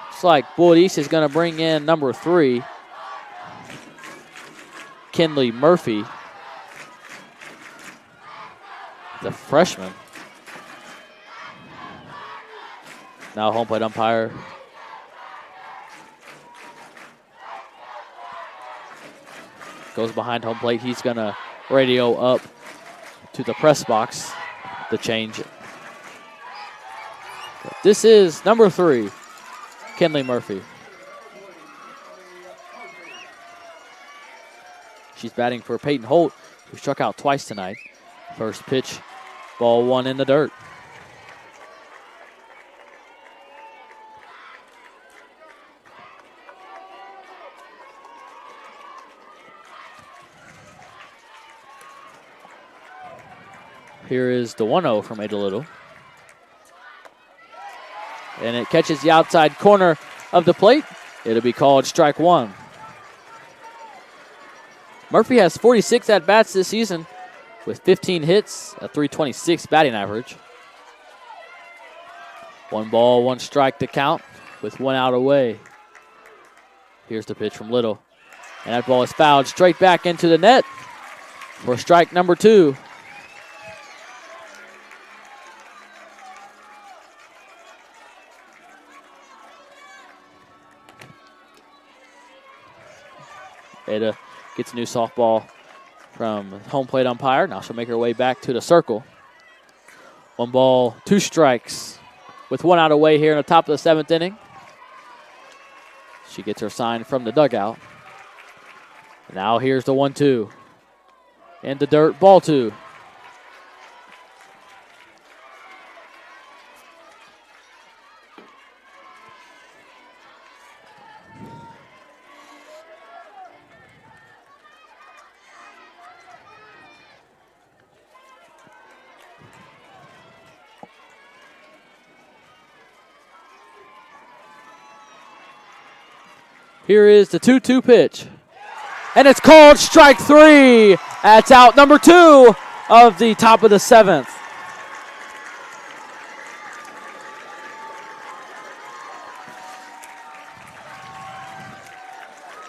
S1: Looks like Bullitt East is going to bring in number 3, Kinley Murphy, the freshman. Now home plate umpire goes behind home plate. He's going to radio up to the press box to change it. This is number 3, Kinley Murphy. She's batting for Peyton Holt, who struck out twice tonight. First pitch, ball 1 in the dirt. Here is the 1-0 from Ada Little. And it catches the outside corner of the plate. It'll be called strike 1. Murphy has 46 at-bats this season with 15 hits, a .326 batting average. 1 ball, 1 strike to count with 1 out away. Here's the pitch from Little. And that ball is fouled straight back into the net for strike number 2. Ada gets a new softball from home plate umpire. Now she'll make her way back to the circle. 1 ball, 2 strikes with 1 out away here in the top of the 7th inning. She gets her sign from the dugout. Now here's the 1-2. In the dirt, ball 2. Here is the 2-2 pitch. And it's called strike 3. That's out number 2 of the top of the 7th.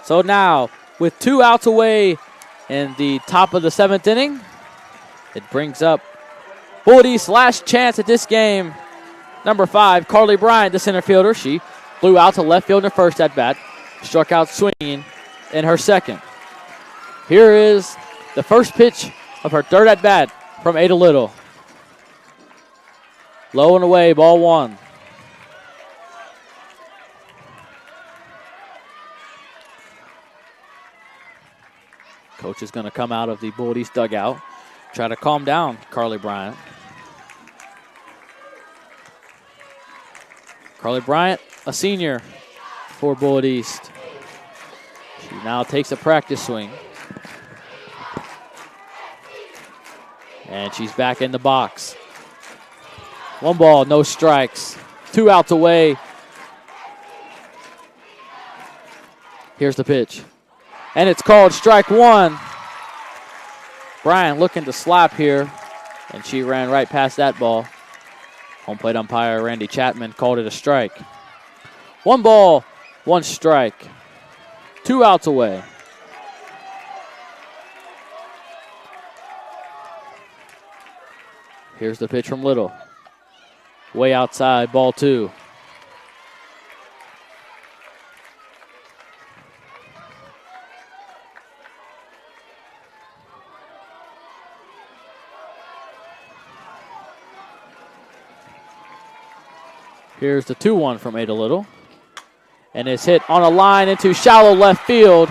S1: So now, with 2 outs away in the top of the 7th inning, it brings up Bullitt East's last chance at this game. Number 5, Carly Bryant, the center fielder. She flew out to left field in her first at-bat. Struck out swinging in her second. Here is the first pitch of her third at-bat from Ada Little. Low and away, ball 1. Coach is going to come out of the Bullitt East dugout, try to calm down Carly Bryant. Carly Bryant, a senior for Bullitt East. She now takes a practice swing. And she's back in the box. 1 ball, no strikes. 2 outs away. Here's the pitch. And it's called strike 1. Bryant looking to slap here. And she ran right past that ball. Home plate umpire Randy Chapman called it a strike. 1 ball, 1 strike. 2 outs away. Here's the pitch from Little. Way outside, ball 2. Here's the 2-1 from Ada Little. And it's hit on a line into shallow left field.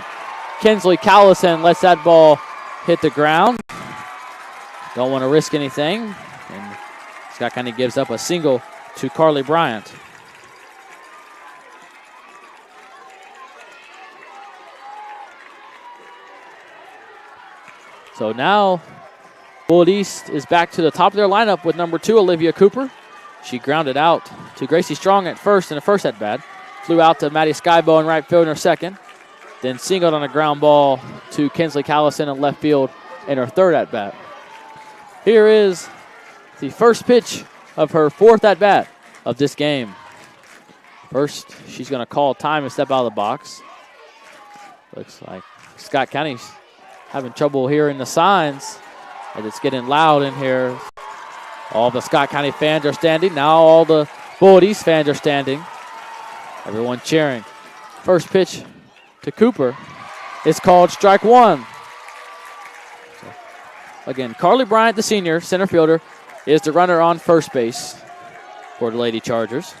S1: Kinsley Callison lets that ball hit the ground. Don't want to risk anything. And Scott County gives up a single to Carly Bryant. So now Bullitt East is back to the top of their lineup with number 2, Olivia Cooper. She grounded out to Gracie Strong at first in the first at bat. Flew out to Maddie Skybo in right field in her second. Then singled on a ground ball to Kinsley Callison in left field in her third at bat. Here is the first pitch of her fourth at bat of this game. First, she's going to call time and step out of the box. Looks like Scott County's having trouble hearing the signs as it's getting loud in here. All the Scott County fans are standing. Now all the Bullitt East fans are standing. Everyone cheering. First pitch to Cooper is called strike 1. So, again, Carly Bryant, the senior center fielder, is the runner on first base for the Lady Chargers.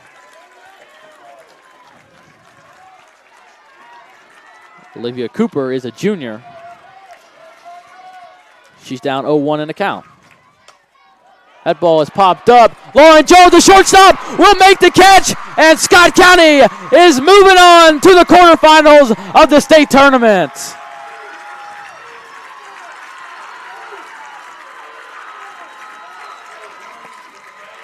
S1: Olivia Cooper is a junior. She's down 0-1 in the count. That ball is popped up. Lauren Jones, the shortstop, will make the catch, and Scott County is moving on to the quarterfinals of the state tournament.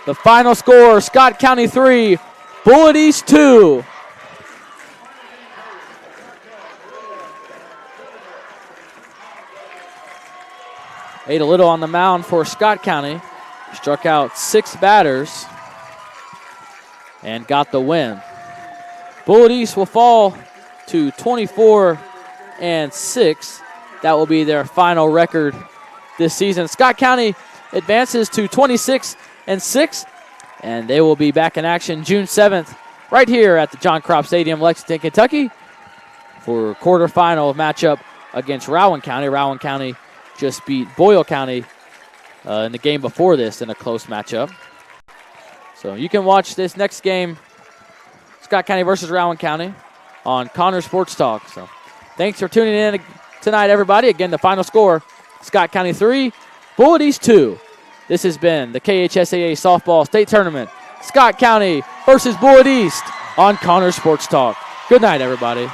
S1: The final score, Scott County 3, Bullitt East 2. Ada Little on the mound for Scott County. Struck out 6 batters and got the win. Bullitt East will fall to 24-6. That will be their final record this season. Scott County advances to 26-6, and they will be back in action June 7th right here at the John Cropp Stadium, Lexington, Kentucky, for a quarterfinal matchup against Rowan County. Rowan County just beat Boyle County in the game before this in a close matchup. So you can watch this next game, Scott County versus Rowan County, on Connor Sports Talk. So thanks for tuning in tonight, everybody. Again, the final score, Scott County 3, Bullitt East 2. This has been the KHSAA Softball State Tournament, Scott County versus Bullitt East on Connor Sports Talk. Good night, everybody.